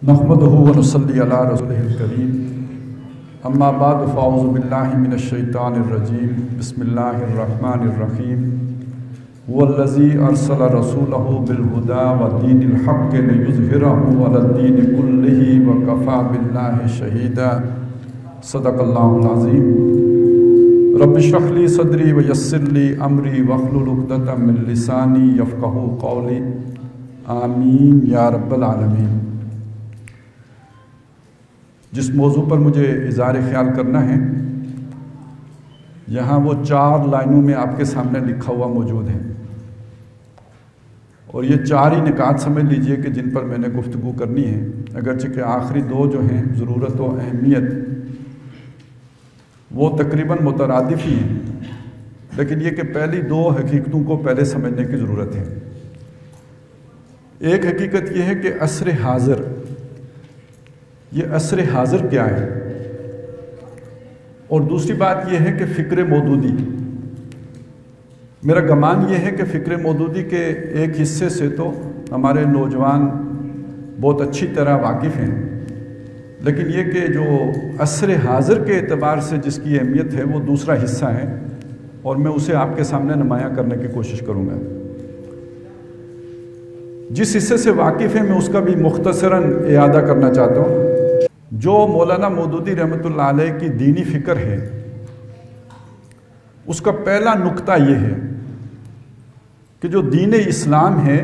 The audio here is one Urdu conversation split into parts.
نحمدہ و نصلی علی رسولہ الکریم اما بعد فاعوذ باللہ من الشیطان الرجیم بسم اللہ الرحمن الرحیم هو الذی ارسل رسولہ بالہدی ودین الحق لیظہرہ علی الدین کلہ وکفی باللہ شہیدا صدق اللہ العظیم رب اشرح لی صدری ویسر لی امری واحلل عقدۃ من لسانی یفقہوا قولی آمین یا رب العالمین۔ جس موضوع پر مجھے اظہار خیال کرنا ہے یہاں وہ 4 لائنوں میں آپ کے سامنے لکھا ہوا موجود ہے، اور یہ 4 ہی نکات سمجھ لیجئے کہ جن پر میں نے گفتگو کرنی ہے، اگرچہ کہ آخری 2 جو ہیں ضرورت و اہمیت وہ تقریباً مترادف ہی ہیں، لیکن یہ کہ پہلی 2 حقیقتوں کو پہلے سمجھنے کی ضرورت ہے۔ ایک حقیقت یہ ہے کہ عصر حاضر، یہ عصر حاضر کیا ہے، اور دوسری بات یہ ہے کہ فکر مودودی۔ میرا گمان یہ ہے کہ فکر مودودی کے ایک حصے سے تو ہمارے نوجوان بہت اچھی طرح واقف ہیں، لیکن یہ کہ جو عصر حاضر کے اعتبار سے جس کی اہمیت ہے وہ دوسرا حصہ ہے، اور میں اسے آپ کے سامنے نمایاں کرنے کی کوشش کروں گا۔ جس حصے سے واقف ہیں میں اس کا بھی مختصراً اعادہ کرنا چاہتا ہوں۔ جو مولانا مودودی رحمۃ اللہ علیہ کی دینی فکر ہے، اس کا پہلا نقطہ یہ ہے کہ جو دین اسلام ہے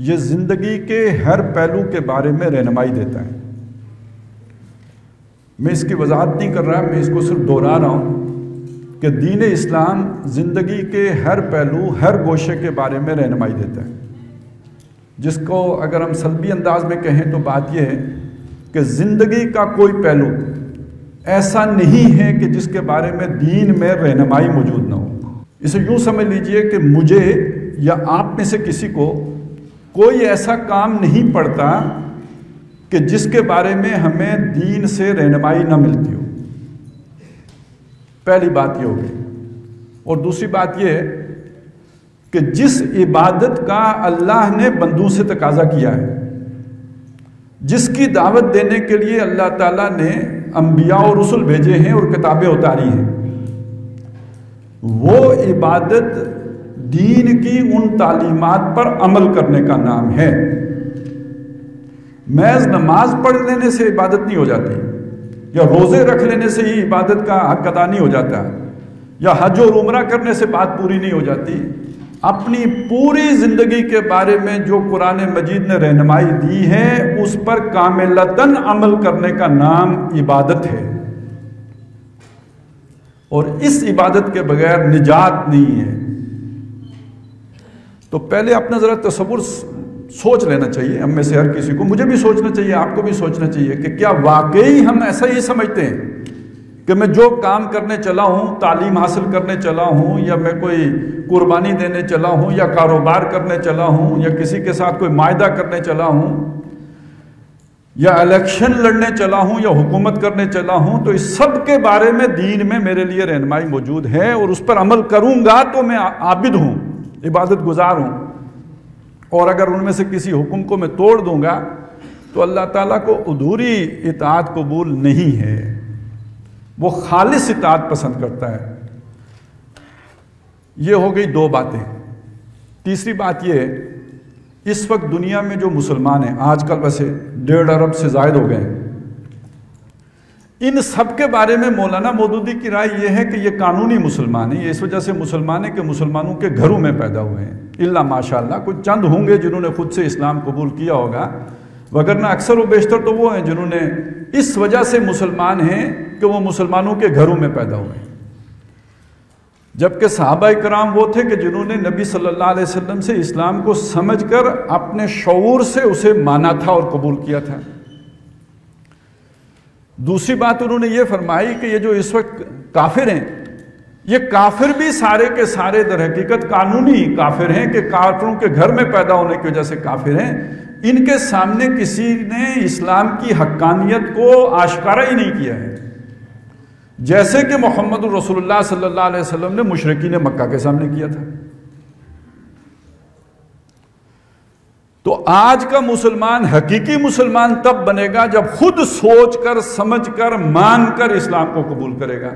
یہ زندگی کے ہر پہلو کے بارے میں رہنمائی دیتا ہے۔ میں اس کی وضاحت نہیں کر رہا، میں اس کو صرف دہرا رہا ہوں کہ دین اسلام زندگی کے ہر پہلو، ہر گوشے کے بارے میں رہنمائی دیتا ہے، جس کو اگر ہم سلبی انداز میں کہیں تو بات یہ ہے کہ زندگی کا کوئی پہلو ایسا نہیں ہے کہ جس کے بارے میں دین میں رہنمائی موجود نہ ہو۔ اسے یوں سمجھ لیجئے کہ مجھے یا آپ میں سے کسی کو کوئی ایسا کام نہیں پڑتا کہ جس کے بارے میں ہمیں دین سے رہنمائی نہ ملتی ہو۔ پہلی بات یہ ہوگی، اور دوسری بات یہ ہے کہ جس عبادت کا اللہ نے بندوں سے تقاضا کیا ہے، جس کی دعوت دینے کے لیے اللہ تعالیٰ نے انبیاء اور رسل بھیجے ہیں اور کتابیں اتاری ہیں، وہ عبادت دین کی ان تعلیمات پر عمل کرنے کا نام ہے۔ محض نماز پڑھ لینے سے عبادت نہیں ہو جاتی، یا روزے رکھ لینے سے ہی عبادت کا حق ادا نہیں ہو جاتا، یا حج اور عمرہ کرنے سے بات پوری نہیں ہو جاتی۔ اپنی پوری زندگی کے بارے میں جو قرآن مجید نے رہنمائی دی ہے اس پر کاملتاً عمل کرنے کا نام عبادت ہے، اور اس عبادت کے بغیر نجات نہیں ہے۔ تو پہلے اپنا ذرا تصور سوچ لینا چاہیے، ہم میں سے ہر کسی کو، مجھے بھی سوچنا چاہیے، آپ کو بھی سوچنا چاہیے کہ کیا واقعی ہم ایسا ہی سمجھتے ہیں کہ میں جو کام کرنے چلا ہوں، تعلیم حاصل کرنے چلا ہوں، یا میں کوئی قربانی دینے چلا ہوں، یا کاروبار کرنے چلا ہوں، یا کسی کے ساتھ کوئی معاہدہ کرنے چلا ہوں، یا الیکشن لڑنے چلا ہوں، یا حکومت کرنے چلا ہوں، تو اس سب کے بارے میں دین میں میرے لیے رہنمائی موجود ہے، اور اس پر عمل کروں گا تو میں عابد ہوں، عبادت گزار ہوں، اور اگر ان میں سے کسی حکم کو میں توڑ دوں گا تو اللہ تعالیٰ کو ادھوری اطاعت قبول نہیں ہے، وہ خالص اطاعت پسند کرتا ہے۔ یہ ہو گئی 2 باتیں۔ تیسری بات یہ ہے، اس وقت دنیا میں جو مسلمان ہیں، آج کل ویسے 1.5 ارب سے زائد ہو گئے ہیں، ان سب کے بارے میں مولانا مودودی کی رائے یہ ہے کہ یہ قانونی مسلمان ہیں، یہ اس وجہ سے مسلمان ہیں کہ مسلمانوں کے گھروں میں پیدا ہوئے ہیں، الا ماشاءاللہ کچھ چند ہوں گے جنہوں نے خود سے اسلام قبول کیا ہوگا، وگرنہ اکثر و بیشتر تو وہ ہیں جنہوں نے اس وجہ سے مسلمان ہیں کہ وہ مسلمانوں کے گھروں میں پیدا ہوئے ہیں، جبکہ صحابہ کرام وہ تھے کہ جنہوں نے نبی صلی اللہ علیہ وسلم سے اسلام کو سمجھ کر اپنے شعور سے اسے مانا تھا اور قبول کیا تھا۔ دوسری بات انہوں نے یہ فرمائی کہ یہ جو اس وقت کافر ہیں، یہ کافر بھی سارے کے سارے در حقیقت قانونی کافر ہیں، کہ کافروں کے گھر میں پیدا ہونے کی وجہ سے کافر ہیں، ان کے سامنے کسی نے اسلام کی حقانیت کو آشکارا ہی نہیں کیا ہے، جیسے کہ محمد رسول اللہ صلی اللہ علیہ وسلم نے مشرکین مکہ کے سامنے کیا تھا۔ تو آج کا مسلمان حقیقی مسلمان تب بنے گا جب خود سوچ کر سمجھ کر مان کر اسلام کو قبول کرے گا،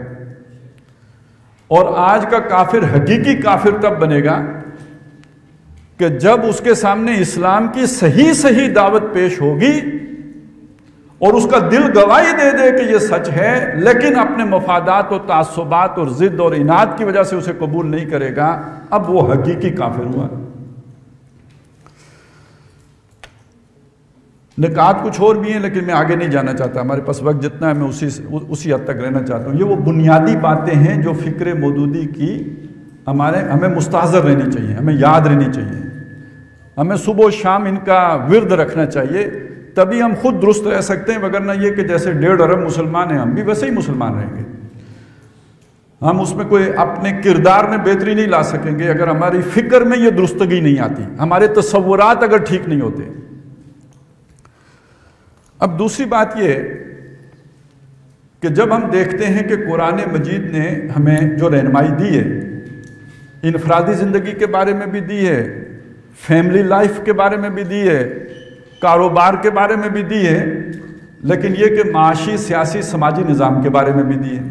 اور آج کا کافر حقیقی کافر تب بنے گا کہ جب اس کے سامنے اسلام کی صحیح دعوت پیش ہوگی اور اس کا دل گواہی دے دے کہ یہ سچ ہے، لیکن اپنے مفادات اور تعصبات اور ضد اور عناد کی وجہ سے اسے قبول نہیں کرے گا، اب وہ حقیقی کافر ہوا۔ نکات کچھ اور بھی ہیں لیکن میں آگے نہیں جانا چاہتا، ہمارے پاس وقت جتنا ہے میں اسی حد تک رہنا چاہتا ہوں۔ یہ وہ بنیادی باتیں ہیں جو فکر مودودی کی ہمیں مستحضر رہنی چاہیے، ہمیں یاد رہنی چاہیے، ہمیں صبح و شام ان کا ورد رکھنا چاہیے، تبھی ہم خود درست رہ سکتے ہیں، وگرنہ یہ کہ جیسے 1.5 ارب مسلمان ہیں ہم بھی ویسے ہی مسلمان رہیں گے، ہم اس میں کوئی اپنے کردار میں بہتری نہیں لا سکیں گے اگر ہماری فکر میں یہ درستگی نہیں آتی، ہمارے تصورات اگر ٹھیک نہیں ہوتے۔ اب دوسری بات یہ کہ جب ہم دیکھتے ہیں کہ قرآن مجید نے ہمیں جو رہنمائی دی ہے، انفرادی زندگی کے بارے میں بھی دی ہے، فیملی لائف کے بارے میں بھی دی ہے، کاروبار کے بارے میں بھی دی ہے، لیکن یہ کہ معاشی سیاسی سماجی نظام کے بارے میں بھی دی ہے۔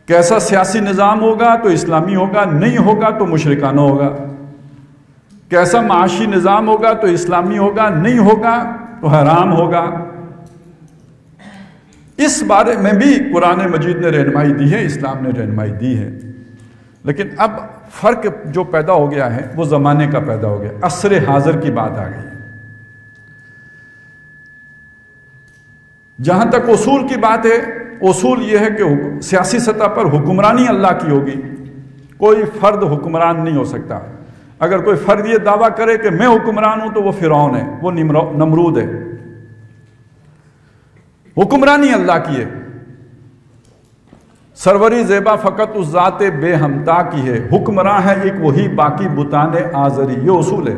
کیسا سیاسی نظام ہوگا تو اسلامی ہوگا، نہیں ہوگا تو مشرکانہ ہوگا، کیسا معاشی نظام ہوگا تو اسلامی ہوگا، نہیں ہوگا تو حرام ہوگا۔ اس بارے میں بھی قرآن مجید نے رہنمائی دی ہے، اسلام نے رہنمائی دی ہے، لیکن اب فرق جو پیدا ہو گیا ہے وہ زمانے کا پیدا ہو گیا، عصر حاضر کی بات آ گئی۔ جہاں تک اصول کی بات ہے، اصول یہ ہے کہ سیاسی سطح پر حکمرانی اللہ کی ہوگی، کوئی فرد حکمران نہیں ہو سکتا۔ اگر کوئی فرد یہ دعویٰ کرے کہ میں حکمران ہوں تو وہ فرعون ہے، وہ نمرود ہے۔ حکمرانی اللہ کی ہے، سروری زیبا فقط اس ذات بے ہمتا کی ہے، حکمراں ہے ایک وہی باقی بتان آزری، یہ اصول ہے۔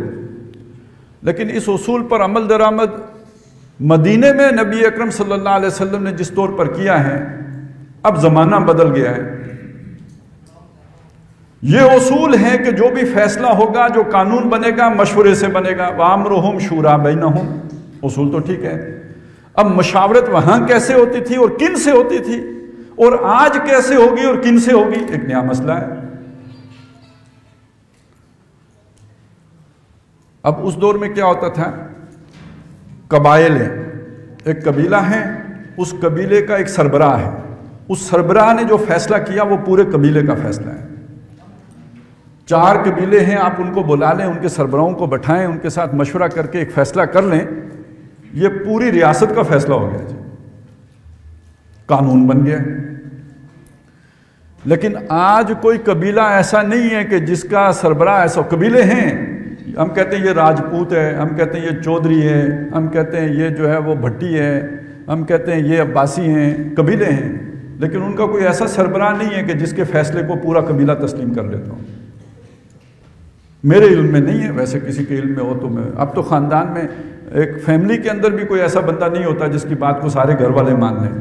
لیکن اس اصول پر عمل درآمد مدینے میں نبی اکرم صلی اللہ علیہ وسلم نے جس طور پر کیا ہے، اب زمانہ بدل گیا ہے۔ یہ اصول ہے کہ جو بھی فیصلہ ہوگا، جو قانون بنے گا، مشورے سے بنے گا، وَأَمْرُهُمْ شُورَىٰ بَيْنَهُمْ، اصول تو ٹھیک ہے۔ اب مشاورت وہاں کیسے ہوتی تھی اور کن سے ہوتی تھی، اور آج کیسے ہوگی اور کن سے ہوگی، ایک نیا مسئلہ ہے۔ اب اس دور میں کیا ہوتا تھا، قبائل ہیں، ایک قبیلہ ہے، اس قبیلے کا ایک سربراہ ہے، اس سربراہ نے جو فیصلہ کیا وہ پورے قبیلے کا فیصلہ ہے۔ 4 قبیلے ہیں، آپ ان کو بلا لیں، ان کے سربراہوں کو بٹھائیں، ان کے ساتھ مشورہ کر کے ایک فیصلہ کر لیں، یہ پوری ریاست کا فیصلہ ہو گیا جی، قانون بن گیا۔ لیکن آج کوئی قبیلہ ایسا نہیں ہے کہ جس کا سربراہ ایسا، قبیلے ہیں، ہم کہتے ہیں یہ راجپوت ہے، ہم کہتے ہیں یہ چودھری ہے، ہم کہتے ہیں یہ جو ہے وہ بھٹی ہے، ہم کہتے ہیں یہ عباسی ہیں، قبیلے ہیں، لیکن ان کا کوئی ایسا سربراہ نہیں ہے کہ جس کے فیصلے کو پورا قبیلہ تسلیم کر لیتا ہوں۔ میرے علم میں نہیں ہے، ویسے کسی کے علم میں ہو تو میں، اب تو خاندان میں ایک فیملی کے اندر بھی کوئی ایسا بندہ نہیں ہوتا جس کی بات کو سارے گھر والے مان لیں۔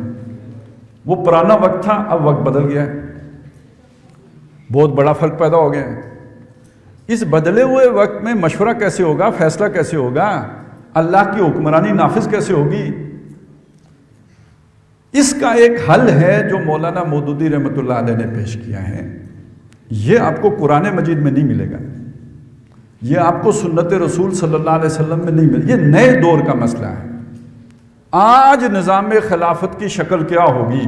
وہ پرانا وقت تھا، اب وقت بدل گیا ہے، بہت بڑا فرق پیدا ہو گیا ہے۔ اس بدلے ہوئے وقت میں مشورہ کیسے ہوگا، فیصلہ کیسے ہوگا، اللہ کی حکمرانی نافذ کیسے ہوگی؟ اس کا ایک حل ہے جو مولانا مودودی رحمۃ اللہ علیہ نے پیش کیا ہے۔ یہ آپ کو قرآن مجید میں نہیں ملے گا، یہ آپ کو سنت رسول صلی اللہ علیہ وسلم میں نہیں ملے، یہ نئے دور کا مسئلہ ہے۔ آج نظام خلافت کی شکل کیا ہوگی،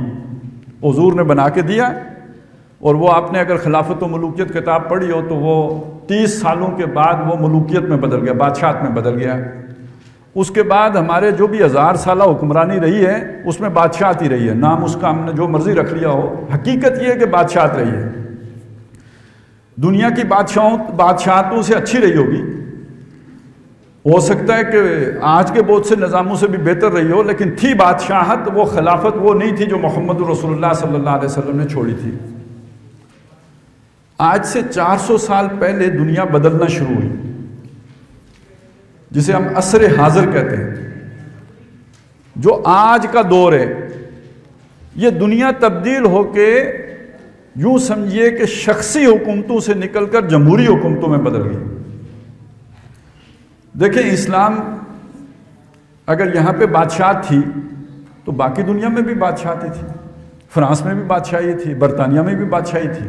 حضور نے بنا کے دیا، اور وہ آپ نے اگر خلافت و ملوکیت کتاب پڑھی ہو تو وہ 30 سالوں کے بعد وہ ملوکیت میں بدل گیا، بادشاہت میں بدل گیا۔ اس کے بعد ہمارے جو بھی 1000 سالہ حکمرانی رہی ہے اس میں بادشاہت ہی رہی ہے، نام اس کا ہم نے جو مرضی رکھ لیا ہو، حقیقت یہ ہے کہ بادشاہت رہی ہے۔ دنیا کی بادشاہتوں سے اچھی رہی ہوگی، ہو سکتا ہے کہ آج کے بہت سے نظاموں سے بھی بہتر رہی ہو، لیکن تھی بادشاہت، وہ خلافت وہ نہیں تھی جو محمد رسول اللہ صلی اللہ علیہ وسلم نے چھوڑی تھی۔ آج سے 400 سال پہلے دنیا بدلنا شروع ہوئی، جسے ہم عصر حاضر کہتے ہیں۔ جو آج کا دور ہے، یہ دنیا تبدیل ہو کے یوں سمجھیے کہ شخصی حکومتوں سے نکل کر جمہوری حکومتوں میں بدل گئی۔ دیکھیں اسلام اگر یہاں پہ بادشاہت تھی تو باقی دنیا میں بھی بادشاہتی تھی، فرانس میں بھی بادشاہی تھی، برطانیہ میں بھی بادشاہی تھی۔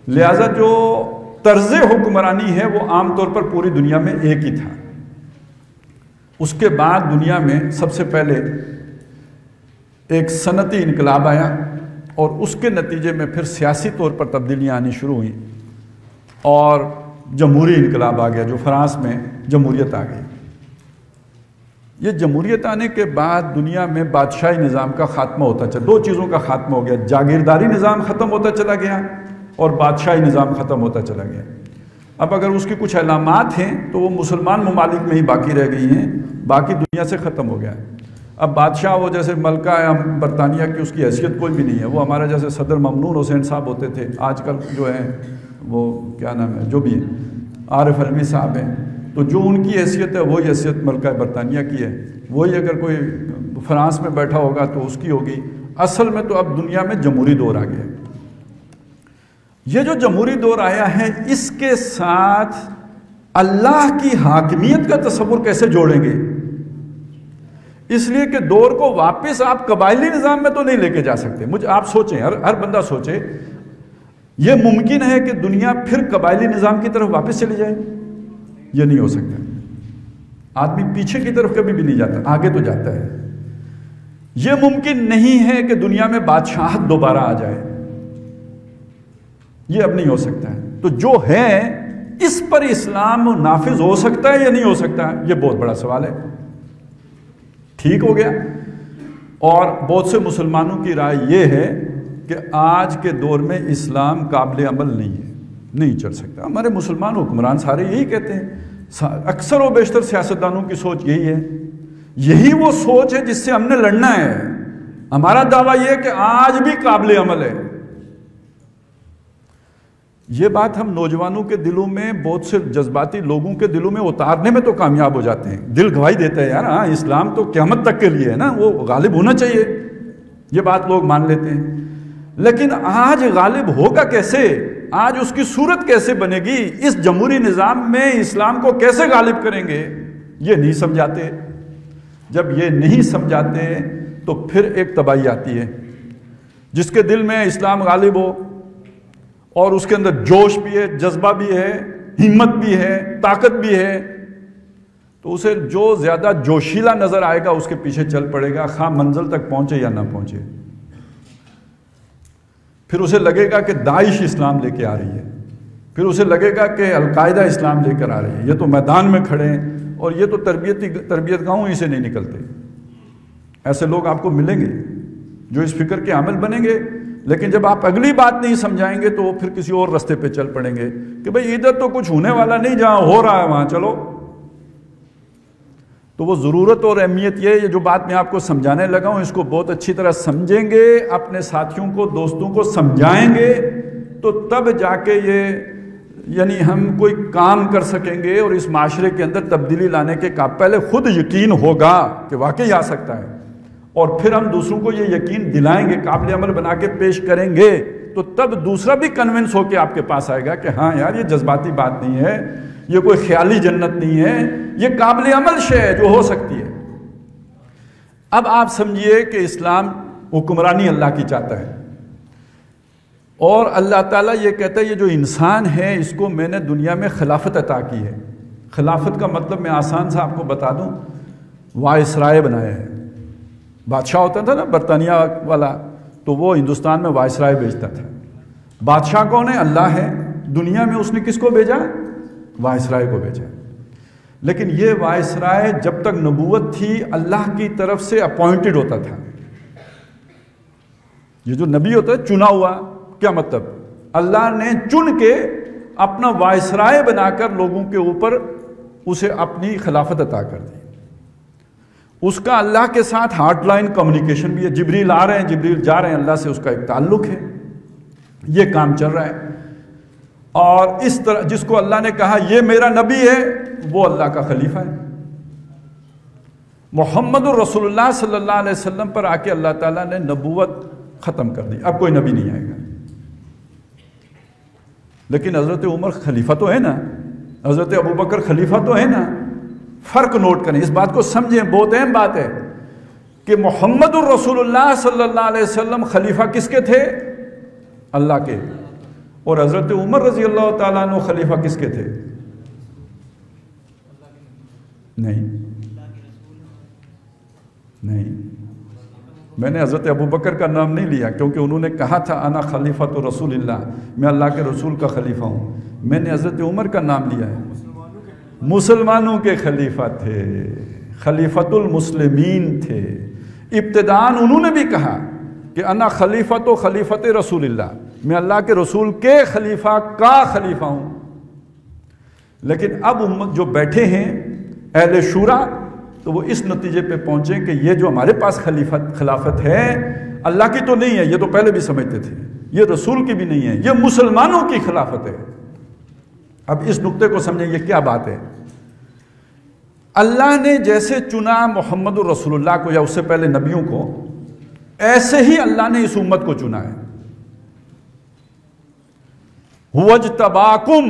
لہذا جو طرز حکمرانی ہے وہ عام طور پر پوری دنیا میں ایک ہی تھا۔ اس کے بعد دنیا میں سب سے پہلے ایک صنعتی انقلاب آیا اور اس کے نتیجے میں پھر سیاسی طور پر تبدیلیاں آنی شروع ہوئیں اور جمہوری انقلاب آ گیا، جو فرانس میں جمہوریت آ گئی۔ یہ جمہوریت آنے کے بعد دنیا میں بادشاہی نظام کا خاتمہ ہوتا چلا، دو چیزوں کا خاتمہ ہو گیا، جاگیرداری نظام ختم ہوتا چلا گیا اور بادشاہی نظام ختم ہوتا چلا گیا۔ اب اگر اس کی کچھ علامات ہیں تو وہ مسلمان ممالک میں ہی باقی رہ گئی ہیں، باقی دنیا سے ختم ہو گیا ہے۔ اب بادشاہ وہ جیسے ملکہ برطانیہ کی اس کی حیثیت کوئی بھی نہیں ہے، وہ ہمارے جیسے صدر ممنون حسین صاحب ہوتے تھے، آج کل جو ہیں وہ کیا نام ہے جو بھی عارف علمی صاحب ہیں، تو جو ان کی حیثیت ہے وہی حیثیت ملکہ برطانیہ کی ہے، وہی اگر کوئی فرانس میں بیٹھا ہوگا تو اس کی ہوگی۔ اصل میں تو اب دنیا میں جمہوری دور آ گیا۔ یہ جو جمہوری دور آیا ہے اس کے ساتھ اللہ کی حاکمیت کا تصور کیسے جوڑیں گے؟ اس لیے کہ دور کو واپس آپ قبائلی نظام میں تو نہیں لے کے جا سکتے۔ مجھے آپ سوچیں، ہر بندہ سوچے، یہ ممکن ہے کہ دنیا پھر قبائلی نظام کی طرف واپس چلی جائے؟ یہ نہیں ہو سکتا۔ آدمی پیچھے کی طرف کبھی بھی نہیں جاتا، آگے تو جاتا ہے۔ یہ ممکن نہیں ہے کہ دنیا میں بادشاہت دوبارہ آ جائے، یہ اب نہیں ہو سکتا ہے۔ تو جو ہے اس پر اسلام نافذ ہو سکتا ہے یا نہیں ہو سکتا ہے، یہ بہت بڑا سوال ہے۔ ٹھیک ہو گیا۔ اور بہت سے مسلمانوں کی رائے یہ ہے کہ آج کے دور میں اسلام قابل عمل نہیں ہے، نہیں چل سکتا۔ ہمارے مسلمان حکمران سارے یہی کہتے ہیں، اکثر و بیشتر سیاستدانوں کی سوچ یہی ہے، یہی وہ سوچ ہے جس سے ہم نے لڑنا ہے۔ ہمارا دعویٰ یہ ہے کہ آج بھی قابل عمل ہے۔ یہ بات ہم نوجوانوں کے دلوں میں، بہت سے جذباتی لوگوں کے دلوں میں اتارنے میں تو کامیاب ہو جاتے ہیں۔ دل گواہی دیتا ہے، یار ہاں اسلام تو قیامت تک کے لیے ہے نا، وہ غالب ہونا چاہیے، یہ بات لوگ مان لیتے ہیں۔ لیکن آج غالب ہوگا کیسے؟ آج اس کی صورت کیسے بنے گی؟ اس جمہوری نظام میں اسلام کو کیسے غالب کریں گے؟ یہ نہیں سمجھاتے۔ جب یہ نہیں سمجھاتے تو پھر ایک تباہی آتی ہے۔ جس کے دل میں اسلام غالب ہو اور اس کے اندر جوش بھی ہے، جذبہ بھی ہے، ہمت بھی ہے، طاقت بھی ہے، تو اسے جو زیادہ جوشیلا نظر آئے گا اس کے پیچھے چل پڑے گا، خواہ منزل تک پہنچے یا نہ پہنچے۔ پھر اسے لگے گا کہ داعش اسلام لے کے آ رہی ہے، پھر اسے لگے گا کہ القاعدہ اسلام لے کر آ رہی ہے، یہ تو میدان میں کھڑے ہیں اور یہ تو تربیت گاہوں ہی سے نہیں نکلتے۔ ایسے لوگ آپ کو ملیں گے جو اس فکر کے عامل بنیں گے، لیکن جب آپ اگلی بات نہیں سمجھائیں گے تو وہ پھر کسی اور رستے پہ چل پڑیں گے کہ بھئی ادھر تو کچھ ہونے والا نہیں، جہاں ہو رہا ہے وہاں چلو۔ تو وہ ضرورت اور اہمیت یہ جو بات میں آپ کو سمجھانے لگا ہوں، اس کو بہت اچھی طرح سمجھیں گے، اپنے ساتھیوں کو، دوستوں کو سمجھائیں گے، تو تب جا کے یعنی ہم کوئی کام کر سکیں گے اور اس معاشرے کے اندر تبدیلی لانے کے پہلے خود یقین ہوگا کہ واقعی آ سکتا ہے، اور پھر ہم دوسروں کو یہ یقین دلائیں گے، قابل عمل بنا کے پیش کریں گے، تو تب دوسرا بھی کنونس ہو کے آپ کے پاس آئے گا کہ ہاں یار یہ جذباتی بات نہیں ہے، یہ کوئی خیالی جنت نہیں ہے، یہ قابل عمل شے ہے جو ہو سکتی ہے۔ اب آپ سمجھیے کہ اسلام حکمرانی اللہ کی چاہتا ہے، اور اللہ تعالیٰ یہ کہتا ہے یہ جو انسان ہے اس کو میں نے دنیا میں خلافت عطا کی ہے۔ خلافت کا مطلب میں آسان سا آپ کو بتا دوں، وائسرائے بنایا ہے۔ بادشاہ ہوتا تھا نا برطانیہ والا، تو وہ ہندوستان میں وائسرائے بھیجتا تھا۔ بادشاہ کون ہے؟ اللہ ہے۔ دنیا میں اس نے کس کو بھیجا؟ وائسرائے کو بھیجا۔ لیکن یہ وائسرائے جب تک نبوت تھی اللہ کی طرف سے اپوائنٹڈ ہوتا تھا۔ یہ جو نبی ہوتا ہے چنا ہوا، کیا مطلب؟ اللہ نے چن کے اپنا وائسرائے بنا کر لوگوں کے اوپر اسے اپنی خلافت عطا کر دی۔ اس کا اللہ کے ساتھ ہارٹ لائن کمیونیکیشن بھی ہے، جبریل آ رہے ہیں، جبریل جا رہے ہیں، اللہ سے اس کا ایک تعلق ہے، یہ کام چل رہا ہے۔ اور اس طرح جس کو اللہ نے کہا یہ میرا نبی ہے، وہ اللہ کا خلیفہ ہے۔ محمد الرسول اللہ صلی اللہ علیہ وسلم پر آ کے اللہ تعالیٰ نے نبوت ختم کر دی، اب کوئی نبی نہیں آئے گا۔ لیکن حضرت عمر خلیفہ تو ہے نا، حضرت ابوبکر خلیفہ تو ہے نا. فرق نوٹ کریں, اس بات کو سمجھیں, بہت اہم بات ہے کہ محمد الرسول اللہ صلی اللہ علیہ وسلم خلیفہ کس کے تھے؟ اللہ کے. اور حضرت عمر رضی اللہ تعالیٰ عنہ خلیفہ کس کے تھے؟ نہیں, میں نے حضرت ابوبکر کا نام نہیں لیا کیونکہ انہوں نے کہا تھا انا خلیفۃ رسول اللہ, میں اللہ کے رسول کا خلیفہ ہوں. میں نے حضرت عمر کا نام لیا ہے. مسلمانوں کے خلیفہ تھے, خلیفۃ المسلمین تھے. ابتداءً انہوں نے بھی کہا کہ انا خلیفۃ خلیفۃ رسول اللہ, میں اللہ کے رسول کے خلیفہ کا خلیفہ ہوں. لیکن اب امت جو بیٹھے ہیں اہل شورا, تو وہ اس نتیجے پہ پہنچے کہ یہ جو ہمارے پاس خلافت ہے اللہ کی تو نہیں ہے, یہ تو پہلے بھی سمجھتے تھے, یہ رسول کی بھی نہیں ہے, یہ مسلمانوں کی خلافت ہے. اب اس نقطے کو سمجھیں, یہ کیا بات ہے؟ اللہ نے جیسے چنا محمد الرسول اللہ کو یا اس سے پہلے نبیوں کو, ایسے ہی اللہ نے اس امت کو چنا ہے. هُوَ اجْتَبَاكُمْ,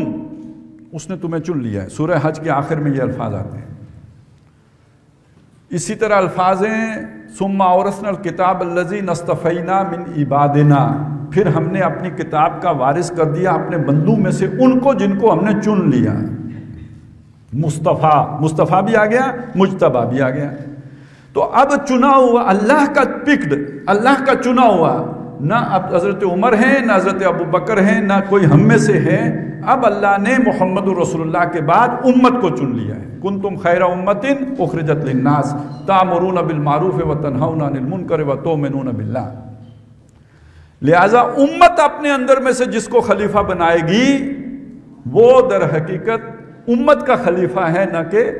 اس نے تمہیں چن لیا ہے. سورہ حج کے آخر میں یہ الفاظ آتے ہیں. اسی طرح الفاظ ہیں ثُمَّ أَوْرَثْنَا الْكِتَابَ الَّذِينَ اصْطَفَيْنَا مِنْ عِبَادِنَا, پھر ہم نے اپنی کتاب کا وارث کر دیا اپنے بندوں میں سے ان کو جن کو ہم نے چن لیا. مصطفیٰ بھی آ گیا, مجتبیٰ بھی آ گیا. تو اب چنا ہوا اللہ کا پکڈ, اللہ کا چنا ہوا, نہ اب حضرت عمر ہیں, نہ حضرت ابوبکر ہیں, نہ کوئی ہم میں سے ہے. اب اللہ نے محمد الرسول اللہ کے بعد امت کو چن لیا ہے. کنتم خیر امت اخرجت للناس تأمرون بالمعروف وتنہون عن المنکر وتؤمنون باللہ. لہذا امت اپنے اندر میں سے جس کو خلیفہ بنائے گی وہ در حقیقت امت کا خلیفہ ہے, نہ کہ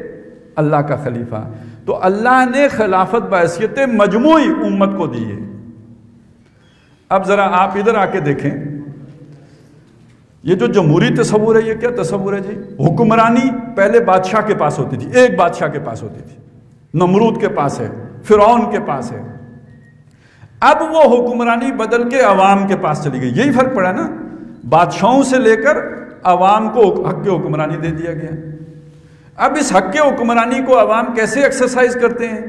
اللہ کا خلیفہ. تو اللہ نے خلافت بحیثیت مجموعی امت کو دی ہے. اب ذرا آپ ادھر آ کے دیکھیں, یہ جو جمہوری تصور ہے یہ کیا تصور ہے جی؟ حکمرانی پہلے بادشاہ کے پاس ہوتی تھی, ایک بادشاہ کے پاس ہوتی تھی. نمرود کے پاس ہے, فرعون کے پاس ہے. اب وہ حکمرانی بدل کے عوام کے پاس چلی گئی. یہی فرق پڑا نا, بادشاہوں سے لے کر عوام کو حق کی حکمرانی دے دیا گیا. اب اس حق کی حکمرانی کو عوام کیسے ایکسرسائز کرتے ہیں؟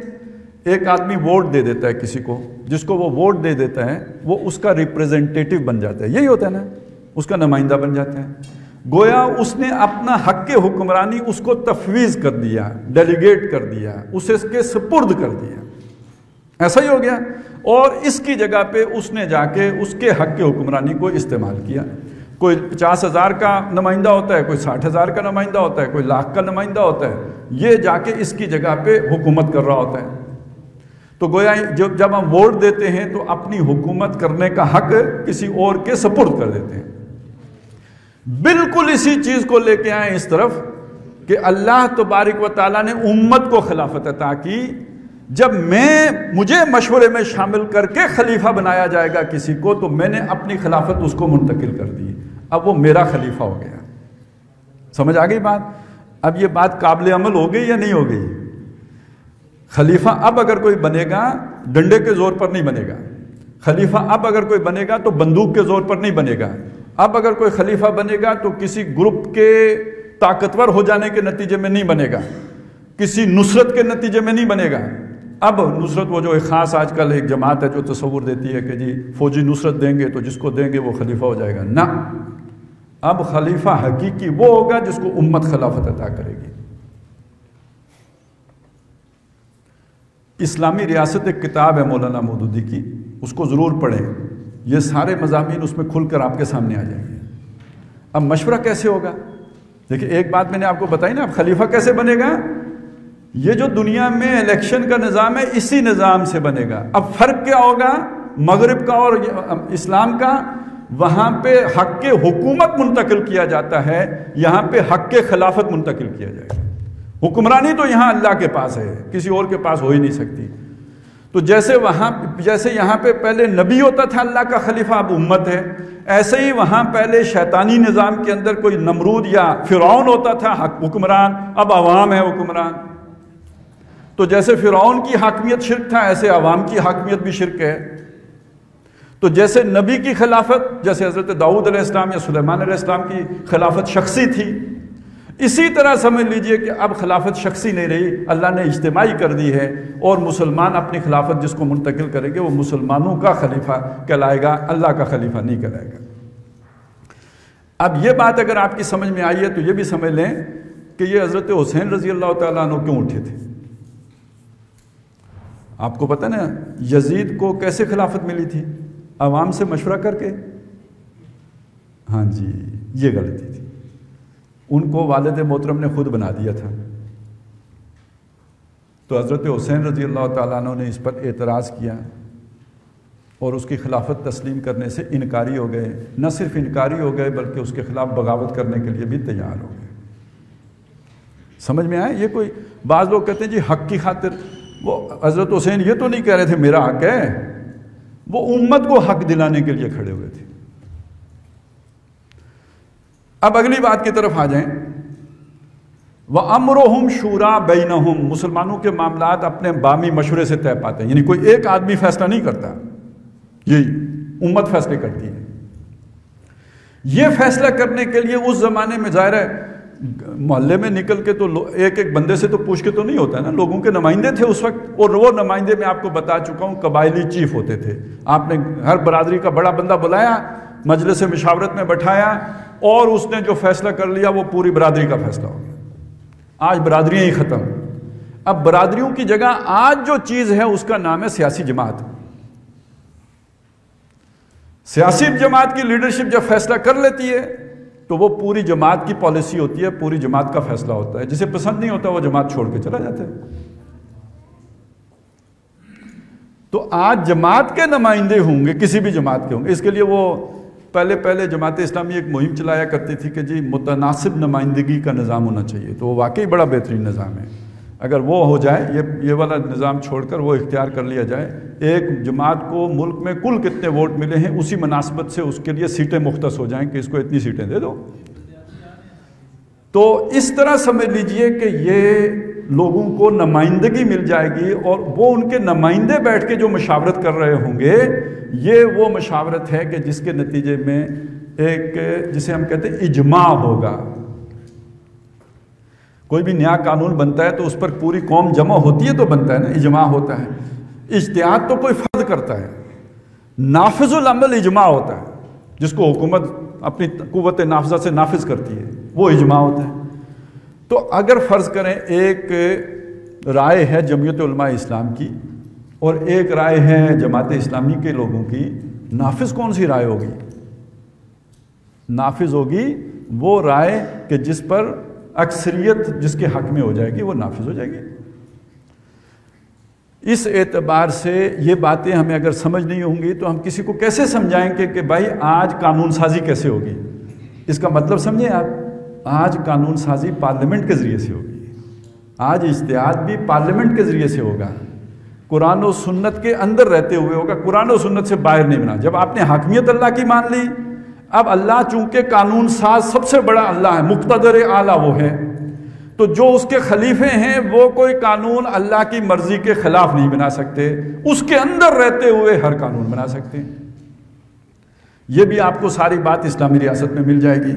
ایک آدمی ووٹ دے دیتا ہے کسی کو, جس کو وہ ووٹ دے دیتا ہے وہ اس کا ریپریزنٹیٹیو بن جاتا ہے. یہی ہوتا ہے نا, اس کا نمائندہ بن جاتا ہے. گویا اس نے اپنا حق کے حکمرانی اس کو تفویض کر دیا, ڈیلیگیٹ کر دیا, اسے اس کے سپرد کر دیا. ایسا ہی ہو گیا. اور اس کی جگہ پہ اس نے جا کے اس کے حق کے حکمرانی کو استعمال کیا. کوئی 50,000 کا نمائندہ ہوتا ہے, کوئی 60,000 کا نمائندہ ہوتا ہے, کوئی لاکھ کا نمائندہ ہوتا ہے. یہ جا کے اس کی جگہ پہ حکومت کر رہا ہوتا ہے. تو گویا جب ہم ووٹ دیتے ہیں تو اپنی حکومت کرنے کا حق کسی اور کے سپرد کر دیتے ہیں. بالکل اسی چیز کو لے کے آئیں اس طرف کہ اللہ تبارک و تعالیٰ نے امت کو خلافت عطا کی. جب مجھے مشورے میں شامل کر کے خلیفہ بنایا جائے گا کسی کو, تو میں نے اپنی خلافت اس کو منتقل کر دی. اب وہ میرا خلیفہ ہو گیا. سمجھ آ گئی بات؟ اب یہ بات قابل عمل ہو گئی یا نہیں ہو گئی؟ خلیفہ اب اگر کوئی بنے گا ڈنڈے کے زور پر نہیں بنے گا. خلیفہ اب اگر کوئی بنے گا تو بندوق کے زور پر نہیں بنے گا. اب اگر کوئی خلیفہ بنے گا تو کسی گروپ کے طاقتور ہو جانے کے نتیجے میں نہیں بنے گا, کسی نصرت کے نتیجے میں نہیں بنے گا. اب نصرت وہ جو ایک خاص آج کل ایک جماعت ہے جو تصور دیتی ہے کہ جی فوجی نصرت دیں گے تو جس کو دیں گے وہ خلیفہ ہو جائے گا. نہ, اب خلیفہ حقیقی وہ ہوگا جس کو امت خلافت عطا کرے گی. اسلامی ریاست ایک کتاب ہے مولانا مودودی کی, اس کو ضرور پڑھیں. یہ سارے مضامین اس میں کھل کر آپ کے سامنے آ جائیں گے. اب مشورہ کیسے ہوگا؟ دیکھیں ایک بات میں نے آپ کو بتائی نا, اب خلیفہ کیسے بنے گا؟ یہ جو دنیا میں الیکشن کا نظام ہے اسی نظام سے بنے گا. اب فرق کیا ہوگا مغرب کا اور اسلام کا؟ وہاں پہ حق کے حکومت منتقل کیا جاتا ہے, یہاں پہ حق کے خلافت منتقل کیا جائے گا. حکمرانی تو یہاں اللہ کے پاس ہے, کسی اور کے پاس ہو ہی نہیں سکتی. تو جیسے یہاں پہ پہلے نبی ہوتا تھا اللہ کا خلیفہ, اب امت ہے. ایسے ہی وہاں پہلے شیطانی نظام کے اندر کوئی نمرود یا فرعون ہوتا تھا حکمران, اب عوام ہے حکمران. تو جیسے فرعون کی حاکمیت شرک تھا, ایسے عوام کی حاکمیت بھی شرک ہے. تو جیسے نبی کی خلافت, جیسے حضرت داؤد علیہ السلام یا سلیمان علیہ السلام کی خلافت شخصی تھی, اسی طرح سمجھ لیجئے کہ اب خلافت شخصی نہیں رہی، اللہ نے اجتماعی کر دی ہے، اور مسلمان اپنی خلافت جس کو منتقل کریں گے وہ مسلمانوں کا خلیفہ کہلائے گا، اللہ کا خلیفہ نہیں کہلائے گا۔ اب یہ بات اگر آپ کی سمجھ میں آئی ہے تو یہ بھی سمجھ لیں کہ یہ حضرت حسین رضی اللہ تعالیٰ عنہ کیوں اٹھے تھے۔ آپ کو پتہ نا یزید کو کیسے خلافت ملی تھی؟ عوام سے مشورہ کر کے۔ ہاں جی، یہ غلطی تھی، ان کو والد محترم نے خود بنا دیا تھا۔ تو حضرت حسین رضی اللہ تعالیٰ عنہ نے اس پر اعتراض کیا اور اس کی خلافت تسلیم کرنے سے انکاری ہو گئے، نہ صرف انکاری ہو گئے بلکہ اس کے خلاف بغاوت کرنے کے لیے بھی تیار ہو گئے۔ سمجھ میں آئے؟ یہ کوئی بعض لوگ کہتے ہیں جی حق کی خاطر، وہ حضرت حسین یہ تو نہیں کہہ رہے تھے میرا حق ہے، وہ امت کو حق دلانے کے لیے کھڑے ہوئے تھے۔ اب اگلی بات کی طرف آ جائیں، وَأَمْرُهُمْ شُورَى بَيْنَهُمْ، مسلمانوں کے معاملات اپنے بامی مشورے سے طے پاتے ہیں، یعنی کوئی ایک آدمی فیصلہ نہیں کرتا، یہی امت فیصلے کرتی ہے۔ یہ فیصلہ کرنے کے لیے اس زمانے میں ظاہر ہے محلے میں نکل کے تو ایک ایک بندے سے تو پوچھ کے تو نہیں ہوتا ہے نا، لوگوں کے نمائندے تھے اس وقت، اور وہ نمائندے میں آپ کو بتا چکا ہوں قبائلی چیف ہوتے تھے۔ آپ نے ہر برادری کا بڑا بندہ بلایا، مجلس مشاورت میں بٹھایا، اور اس نے جو فیصلہ کر لیا وہ پوری برادری کا فیصلہ ہو گیا۔ آج برادریاں ہی ختم، اب برادریوں کی جگہ آج جو چیز ہے اس کا نام ہے سیاسی جماعت۔ سیاسی جماعت کی لیڈرشپ جب فیصلہ کر لیتی ہے تو وہ پوری جماعت کی پالیسی ہوتی ہے، پوری جماعت کا فیصلہ ہوتا ہے، جسے پسند نہیں ہوتا وہ جماعت چھوڑ کے چلا جاتا ہے۔ تو آج جماعت کے نمائندے ہوں گے، کسی بھی جماعت کے ہوں گے، اس کے لیے وہ پہلے جماعت اسلامی ایک مہم چلایا کرتی تھی کہ جی متناسب نمائندگی کا نظام ہونا چاہیے، تو وہ واقعی بڑا بہترین نظام ہے۔ اگر وہ ہو جائے، یہ والا نظام چھوڑ کر وہ اختیار کر لیا جائے، ایک جماعت کو ملک میں کل کتنے ووٹ ملے ہیں اسی مناسبت سے اس کے لیے سیٹیں مختص ہو جائیں کہ اس کو اتنی سیٹیں دے دو، تو اس طرح سمجھ لیجئے کہ یہ لوگوں کو نمائندگی مل جائے گی، اور وہ ان کے نمائندے بیٹھ کے جو مشاورت کر رہے ہوں گے، یہ وہ مشاورت ہے کہ جس کے نتیجے میں ایک جسے ہم کہتے ہیں اجماع ہوگا۔ کوئی بھی نیا قانون بنتا ہے تو اس پر پوری قوم جمع ہوتی ہے تو بنتا ہے نا، اجماع ہوتا ہے۔ اجتہاد تو کوئی فرد کرتا ہے، نافذ العمل اجماع ہوتا ہے، جس کو حکومت اپنی قوت نافذہ سے نافذ کرتی ہے، وہ اجماع ہوتا ہے۔ تو اگر فرض کریں ایک رائے ہے جمعیت علماء اسلام کی اور ایک رائے ہے جماعت اسلامی کے لوگوں کی، نافذ کون سی رائے ہوگی؟ نافذ ہوگی وہ رائے کہ جس پر اکثریت جس کے حق میں ہو جائے گی وہ نافذ ہو جائے گی۔ اس اعتبار سے یہ باتیں ہمیں اگر سمجھ نہیں ہوں گی تو ہم کسی کو کیسے سمجھائیں گے کہ بھائی آج قانون سازی کیسے ہوگی؟ اس کا مطلب سمجھیں آپ، آج قانون سازی پارلیمنٹ کے ذریعے سے ہوگی، آج اجتہاد بھی پارلیمنٹ کے ذریعے سے ہوگا، قرآن و سنت کے اندر رہتے ہوئے ہوگا، قرآن و سنت سے باہر نہیں بنا۔ جب آپ نے حاکمیت اللہ کی مان لی، اب اللہ چونکہ قانون ساز سب سے بڑا اللہ ہے، مقتدر اعلیٰ وہ ہے، تو جو اس کے خلیفے ہیں وہ کوئی قانون اللہ کی مرضی کے خلاف نہیں بنا سکتے، اس کے اندر رہتے ہوئے ہر قانون بنا سکتے ہیں۔ یہ بھی آپ کو ساری بات اسلامی ریاست میں مل جائے گی۔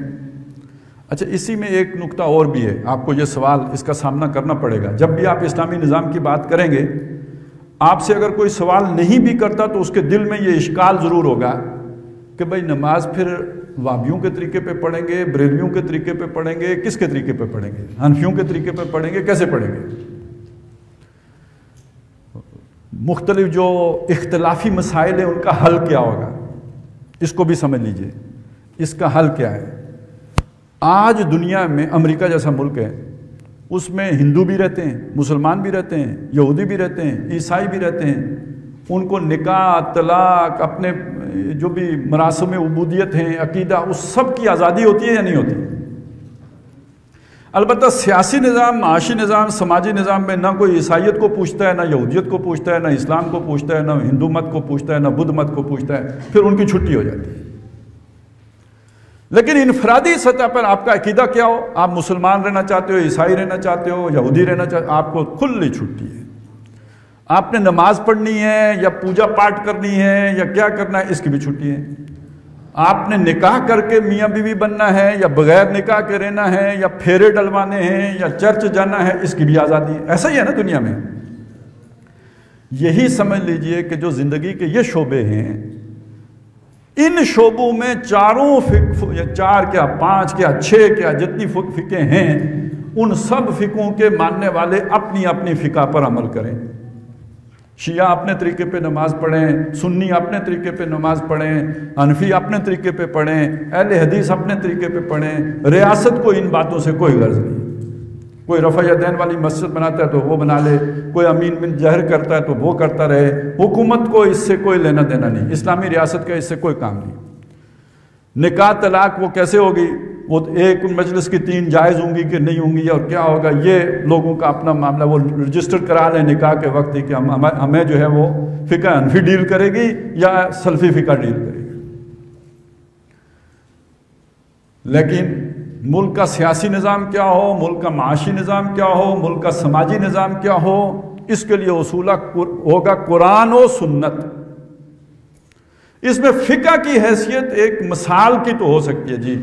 اچھا، اسی میں ایک نقطہ اور بھی ہے، آپ کو یہ سوال اس کا سامنا کرنا پڑے گا۔ جب بھی آپ اسلامی نظام کی بات کریں گے، آپ سے اگر کوئی سوال نہیں بھی کرتا تو اس کے دل میں یہ اشکال ضرور ہوگا کہ بھائی نماز پھر وہابیوں کے طریقے پہ پڑھیں گے، بریلویوں کے طریقے پہ پڑھیں گے، کس کے طریقے پہ پڑھیں گے؟ حنفیوں کے طریقے پہ پڑھیں گے، کیسے پڑھیں گے؟ مختلف جو اختلافی مسائل ہیں ان کا حل کیا ہوگا، اس کو بھی سمجھ لیجئے، اس کا حل کیا ہے۔ آج دنیا میں امریکہ جیسا ملک ہے، اس میں ہندو بھی رہتے ہیں، مسلمان بھی رہتے ہیں، یہودی بھی رہتے ہیں، عیسائی بھی رہتے ہیں، ان کو نکاح، طلاق، اپنے جو بھی مراسم عبودیت ہیں، عقیدہ، اس سب کی آزادی ہوتی ہے یا نہیں ہوتی؟ البتہ سیاسی نظام، معاشی نظام، سماجی نظام میں نہ کوئی عیسائیت کو پوچھتا ہے، نہ یہودیت کو پوچھتا ہے، نہ اسلام کو پوچھتا ہے، نہ ہندو مت کو پوچھتا ہے، نہ بدھ مت کو پوچھتا ہے، پھر ان کی چھٹی ہو جاتی ہے۔ لیکن انفرادی سطح پر آپ کا عقیدہ کیا ہو، آپ مسلمان رہنا چاہتے ہو، عیسائی رہنا چاہتے ہو، یہودی رہنا چاہتے ہو، آپ کو کھلی چھٹی ہے۔ آپ نے نماز پڑھنی ہے یا پوجا پاٹ کرنی ہے یا کیا کرنا ہے، اس کی بھی چھٹی ہے۔ آپ نے نکاح کر کے میاں بیوی بننا ہے یا بغیر نکاح کے رہنا ہے یا پھیرے ڈلوانے ہیں یا چرچ جانا ہے، اس کی بھی آزادی ہے. ایسا ہی ہے نا دنیا میں. یہی سمجھ لیجئے کہ جو زندگی کے یہ شعبے ہیں، ان شعبوں میں چاروں چار کیا 5 کیا 6 کیا جتنی فقہ ہیں، ان سب فقہوں کے ماننے والے اپنی اپنی فقہ پر عمل کریں. شیعہ اپنے طریقے پہ نماز پڑھیں، سنی اپنے طریقے پہ نماز پڑھیں، حنفی اپنے طریقے پہ پڑھیں، اہل حدیث اپنے طریقے پہ پڑھیں. ریاست کو ان باتوں سے کوئی غرض نہیں. کوئی رفع یدین والی مسجد بناتا ہے تو وہ بنا لے، کوئی امین بن جہر کرتا ہے تو وہ کرتا رہے. حکومت کو اس سے کوئی لینا دینا نہیں، اسلامی ریاست کا اس سے کوئی کام نہیں. نکاح طلاق وہ کیسے ہوگی، وہ ایک مجلس کی 3 جائز ہوں گی کہ نہیں ہوں گی اور کیا ہوگا، یہ لوگوں کا اپنا معاملہ. وہ رجسٹر کرا لیں نکاح کے وقت ہی کہ ہمیں جو ہے وہ فقہ حنفی ڈیل کرے گی یا سلفی فقہ ڈیل کرے گی. لیکن ملک کا سیاسی نظام کیا ہو، ملک کا معاشی نظام کیا ہو، ملک کا سماجی نظام کیا ہو، اس کے لیے اصولہ ہوگا قرآن و سنت. اس میں فقہ کی حیثیت ایک مثال کی تو ہو سکتی ہے جی،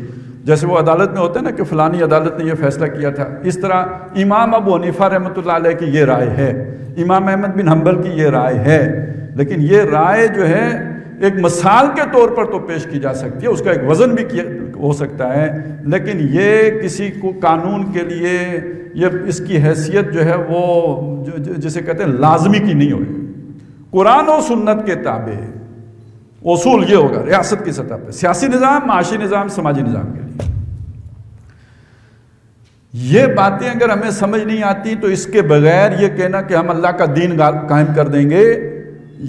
جیسے وہ عدالت میں ہوتا ہے نا کہ فلانی عدالت نے یہ فیصلہ کیا تھا. اس طرح امام ابو حنیفہ رحمۃ اللہ علیہ کی یہ رائے ہے، امام احمد بن حنبل کی یہ رائے ہے. لیکن یہ رائے جو ہے ایک مثال کے طور پر تو پیش کی جا سکتی ہے، اس کا ایک وزن بھی ہو سکتا ہے. لیکن یہ کسی کو قانون کے لیے یہ اس کی حیثیت جو ہے وہ جسے کہتے ہیں لازمی کی نہیں ہوئی. قرآن و سنت کے تابع اصول یہ ہوگا ریاست کی سطح پہ، سیاسی نظام، معاشی نظام، سماجی نظام کے لیے. یہ باتیں اگر ہمیں سمجھ نہیں آتی تو اس کے بغیر یہ کہنا کہ ہم اللہ کا دین قائم کر دیں گے،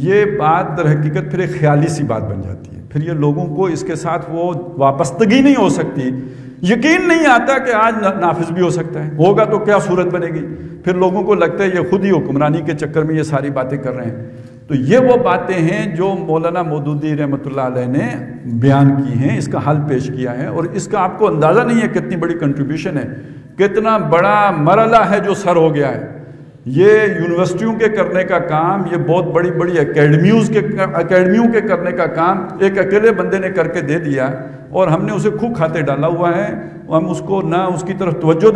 یہ بات در حقیقت پھر ایک خیالی سی بات بن جاتی ہے. پھر یہ لوگوں کو اس کے ساتھ وہ وابستگی نہیں ہو سکتی، یقین نہیں آتا کہ آج نافذ بھی ہو سکتا ہے، ہوگا تو کیا صورت بنے گی. پھر لوگوں کو لگتا ہے یہ خود ہی حکمرانی کے چکر میں یہ ساری باتیں کر رہے ہیں. تو یہ وہ باتیں ہیں جو مولانا مودودی رحمۃ اللہ علیہ نے بیان کی ہیں، اس کا حل پیش کیا ہے. اور اس کا آپ کو اندازہ نہیں ہے کتنی بڑی کنٹریبیوشن ہے، کتنا بڑا مرحلہ ہے جو سر ہو گیا ہے. یہ یونیورسٹیوں کے کرنے کا کام، یہ بہت بڑی بڑی اکیڈمیوں کے کرنے کا کام ایک اکیلے بندے نے کر کے دے دیا، اور ہم نے اسے خوب کھاتے ڈالا ہوا ہے. ہم اس کو نہ اس کی طرف توجہ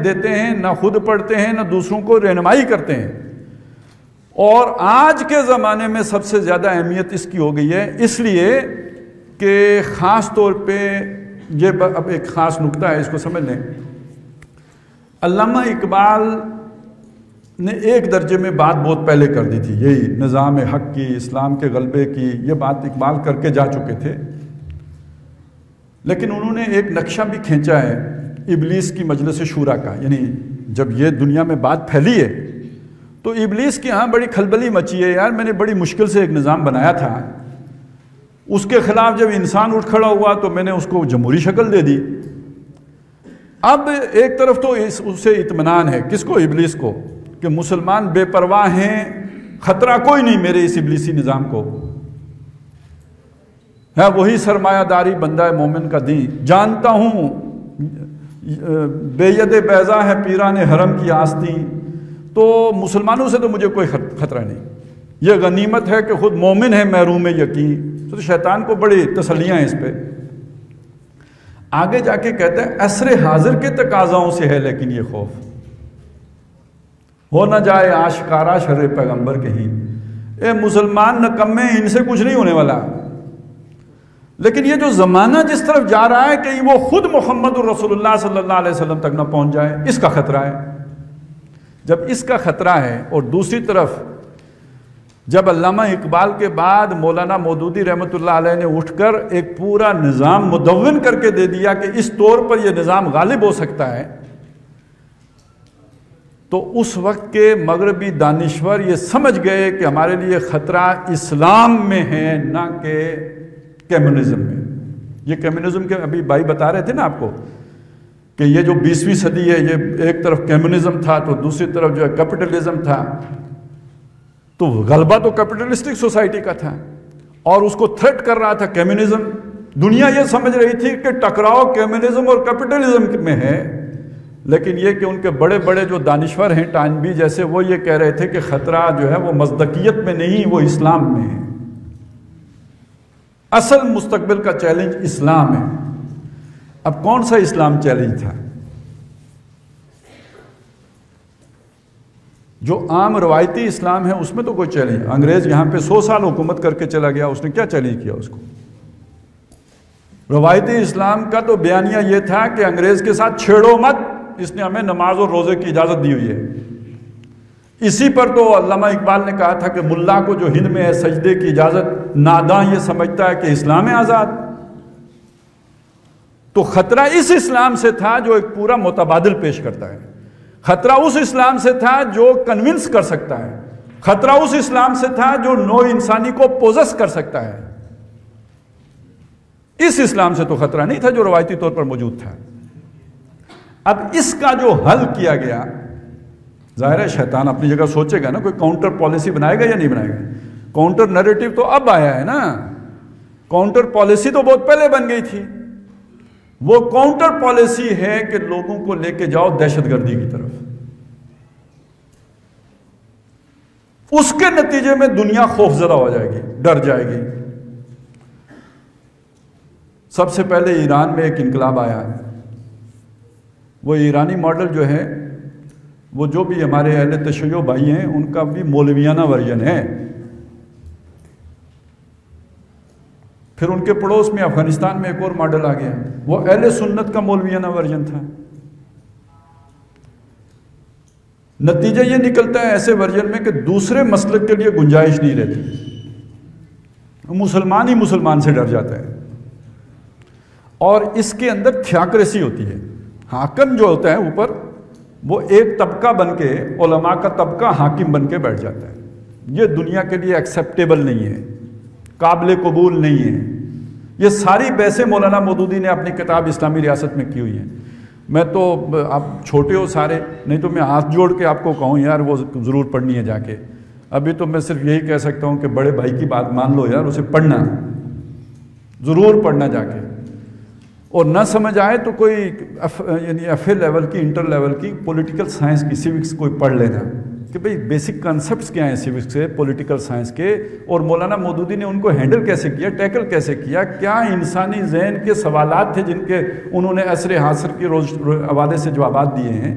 دیتے ہیں، نہ خود پڑھتے ہیں، نہ دوسروں کو رہنمائی کرتے ہیں. اور آج کے زمانے میں سب سے زیادہ اہمیت اس کی ہو گئی ہے، اس لیے کہ خاص طور پہ یہ اب ایک خاص نکتہ ہے، اس کو سمجھ لیں. علامہ اقبال نے ایک درجے میں بات بہت پہلے کر دی تھی، یہی نظام حق کی، اسلام کے غلبے کی، یہ بات اقبال کر کے جا چکے تھے. لیکن انہوں نے ایک نقشہ بھی کھینچا ہے ابلیس کی مجلس شورا کا. یعنی جب یہ دنیا میں بات پھیلی ہے تو ابلیس کے ہاں بڑی کھلبلی مچی ہے، یار میں نے بڑی مشکل سے ایک نظام بنایا تھا، اس کے خلاف جب انسان اٹھ کھڑا ہوا تو میں نے اس کو جمہوری شکل دے دی. اب ایک طرف تو اسے اطمینان ہے، کس کو؟ ابلیس کو، کہ مسلمان بے پرواہ ہیں، خطرہ کوئی نہیں میرے اس ابلیسی نظام کو، ہے وہی سرمایہ داری بندہ مومن کا دین، جانتا ہوں بے ید بیضا ہے پیران حرم کی آستی، تو مسلمانوں سے تو مجھے کوئی خطرہ نہیں، یہ غنیمت ہے کہ خود مومن ہے محروم یقین. تو شیطان کو بڑی تسلیاں ہیں اس پہ. آگے جا کے کہتا ہے عصر حاضر کے تقاضاؤں سے ہے لیکن یہ خوف، ہو نہ جائے آشکارا شر پیغمبر کہیں. اے مسلمان نکمے، ان سے کچھ نہیں ہونے والا. لیکن یہ جو زمانہ جس طرف جا رہا ہے کہ وہ خود محمد الرسول اللہ صلی اللہ علیہ وسلم تک نہ پہنچ جائے، اس کا خطرہ ہے. جب اس کا خطرہ ہے، اور دوسری طرف جب علامہ اقبال کے بعد مولانا مودودی رحمۃ اللہ علیہ نے اٹھ کر ایک پورا نظام مدون کر کے دے دیا کہ اس طور پر یہ نظام غالب ہو سکتا ہے، تو اس وقت کے مغربی دانشور یہ سمجھ گئے کہ ہمارے لیے خطرہ اسلام میں ہے، نہ کہ کمیونزم میں. یہ کمیونزم کے ابھی بھائی بتا رہے تھے نا آپ کو کہ یہ جو 20ویں صدی ہے، یہ ایک طرف کمیونزم تھا تو دوسری طرف جو ہے کیپٹلزم تھا. تو غلبہ تو کیپٹلسٹک سوسائٹی کا تھا اور اس کو تھریٹ کر رہا تھا کمیونزم. دنیا یہ سمجھ رہی تھی کہ ٹکراؤ کمیونزم اور کیپٹلزم میں ہے، لیکن یہ کہ ان کے بڑے بڑے جو دانشور ہیں ٹائنبی جیسے، وہ یہ کہہ رہے تھے کہ خطرہ جو ہے وہ مصداقیت میں نہیں، وہ اسلام میں ہے. اصل مستقبل کا چیلنج اسلام ہے. اب کون سا اسلام چیلنج تھا؟ جو عام روایتی اسلام ہے اس میں تو کوئی چیلنج. انگریز یہاں پہ 100 سال حکومت کر کے چلا گیا, اس نے کیا چیلنج کیا اس کو؟ روایتی اسلام کا تو بیانیہ یہ تھا کہ انگریز کے ساتھ چھیڑو مت, اس نے ہمیں نماز اور روزے کی اجازت دی ہوئی ہے. اسی پر تو علامہ اقبال نے کہا تھا کہ ملا کو جو ہند میں ہے سجدے کی اجازت, ناداں یہ سمجھتا ہے کہ اسلام ہے آزاد. تو خطرہ اس اسلام سے تھا جو ایک پورا متبادل پیش کرتا ہے. خطرہ اس اسلام سے تھا جو کنونس کر سکتا ہے. خطرہ اس اسلام سے تھا جو نو انسانی کو پوزس کر سکتا ہے. اس اسلام سے تو خطرہ نہیں تھا جو روایتی طور پر موجود تھا. اب اس کا جو حل کیا گیا, ظاہر ہے شیطان اپنی جگہ سوچے گا نا, کوئی کاؤنٹر پالیسی بنائے گا یا نہیں بنائے گا. کاؤنٹر نیریٹو تو اب آیا ہے نا, کاؤنٹر پالیسی تو بہت پہلے بن گئی تھی. وہ کاؤنٹر پالیسی ہے کہ لوگوں کو لے کے جاؤ دہشت گردی کی طرف. اس کے نتیجے میں دنیا خوفزدہ ہو جائے گی, ڈر جائے گی. سب سے پہلے ایران میں ایک انقلاب آیا. وہ ایرانی ماڈل جو ہے, وہ جو بھی ہمارے اہل تشیع بھائی ہیں ان کا بھی مولویانہ ورژن ہے. پھر ان کے پڑوس میں افغانستان میں ایک اور ماڈل آ گیا, وہ اہل سنت کا مولویانہ ورژن تھا. نتیجہ یہ نکلتا ہے ایسے ورژن میں کہ دوسرے مسلک کے لیے گنجائش نہیں رہتی. مسلمان ہی مسلمان سے ڈر جاتا ہے. اور اس کے اندر تھیاکریسی ہوتی ہے. حاکم جو ہوتا ہے اوپر, وہ ایک طبقہ بن کے, علماء کا طبقہ حاکم بن کے بیٹھ جاتا ہے. یہ دنیا کے لیے ایکسیپٹیبل نہیں ہے, قابل قبول نہیں ہے. یہ ساری بحثیں مولانا مودودی نے اپنی کتاب اسلامی ریاست میں کی ہوئی ہیں. میں تو, آپ چھوٹے ہو سارے, نہیں تو میں ہاتھ جوڑ کے آپ کو کہوں یار وہ ضرور پڑھنی ہے جا کے. ابھی تو میں صرف یہی کہہ سکتا ہوں کہ بڑے بھائی کی بات مان لو یار, اسے پڑھنا, ضرور پڑھنا جا کے. اور نہ سمجھ آئے تو کوئی یعنی ایف اے لیول کی, انٹر لیول کی پولیٹیکل سائنس کی, سیوکس کوئی پڑھ لینا کہ بھئی بیسک کانسیپٹس کیا ہیں سیوکس کے, پولیٹیکل سائنس کے, اور مولانا مودودی نے ان کو ہینڈل کیسے کیا, ٹیکل کیسے کیا, کیا انسانی ذہن کے سوالات تھے جن کے انہوں نے عصر حاضر کی روز حوالے سے جوابات دیے ہیں.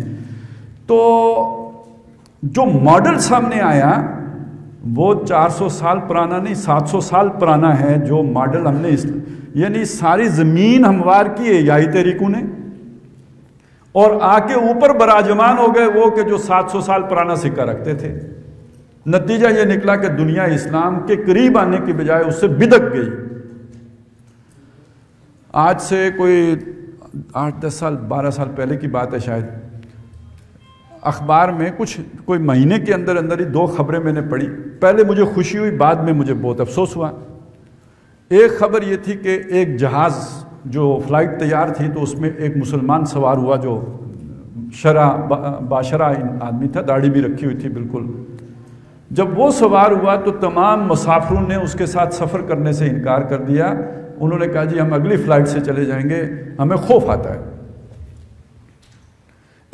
تو جو ماڈل سامنے آیا وہ 400 سال پرانا نہیں, 700 سال پرانا ہے. جو ماڈل ہم نے یعنی ساری زمین ہموار کی ہے یائی تحریکوں نے, اور آ کے اوپر براجمان ہو گئے وہ کہ جو 700 سال پرانا سکہ رکھتے تھے. نتیجہ یہ نکلا کہ دنیا اسلام کے قریب آنے کی بجائے اس سے بدک گئی. آج سے کوئی 8-10 سال 12 سال پہلے کی بات ہے شاید, اخبار میں کوئی مہینے کے اندر اندر ہی 2 خبریں میں نے پڑھی. پہلے مجھے خوشی ہوئی, بعد میں مجھے بہت افسوس ہوا. ایک خبر یہ تھی کہ ایک جہاز جو فلائٹ تیار تھی تو اس میں ایک مسلمان سوار ہوا جو باشرہ آدمی تھا, داڑھی بھی رکھی ہوئی تھی بالکل. جب وہ سوار ہوا تو تمام مسافروں نے اس کے ساتھ سفر کرنے سے انکار کر دیا. انہوں نے کہا جی ہم اگلی فلائٹ سے چلے جائیں گے, ہمیں خوف آتا ہے.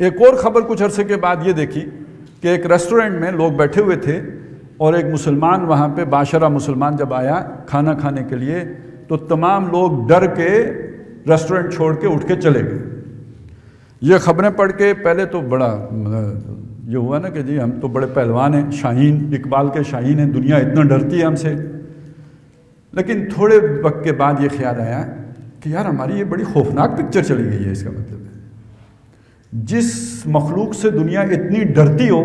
ایک اور خبر کچھ عرصے کے بعد یہ دیکھی کہ ایک ریسٹورنٹ میں لوگ بیٹھے ہوئے تھے اور ایک مسلمان وہاں پہ, باشرہ مسلمان جب آیا کھانا کھانے کے لیے تو تمام لوگ ڈر کے ریسٹورنٹ چھوڑ کے اٹھ کے چلے گئے. یہ خبریں پڑھ کے پہلے تو بڑا یہ ہوا نا کہ جی ہم تو بڑے پہلوان ہیں, شاہین, اقبال کے شاہین ہیں, دنیا اتنا ڈرتی ہے ہم سے. لیکن تھوڑے وقت کے بعد یہ خیال آیا کہ یار ہماری یہ بڑی خوفناک پکچر چلی گئی ہے. اس کا مطلب ہے جس مخلوق سے دنیا اتنی ڈرتی ہو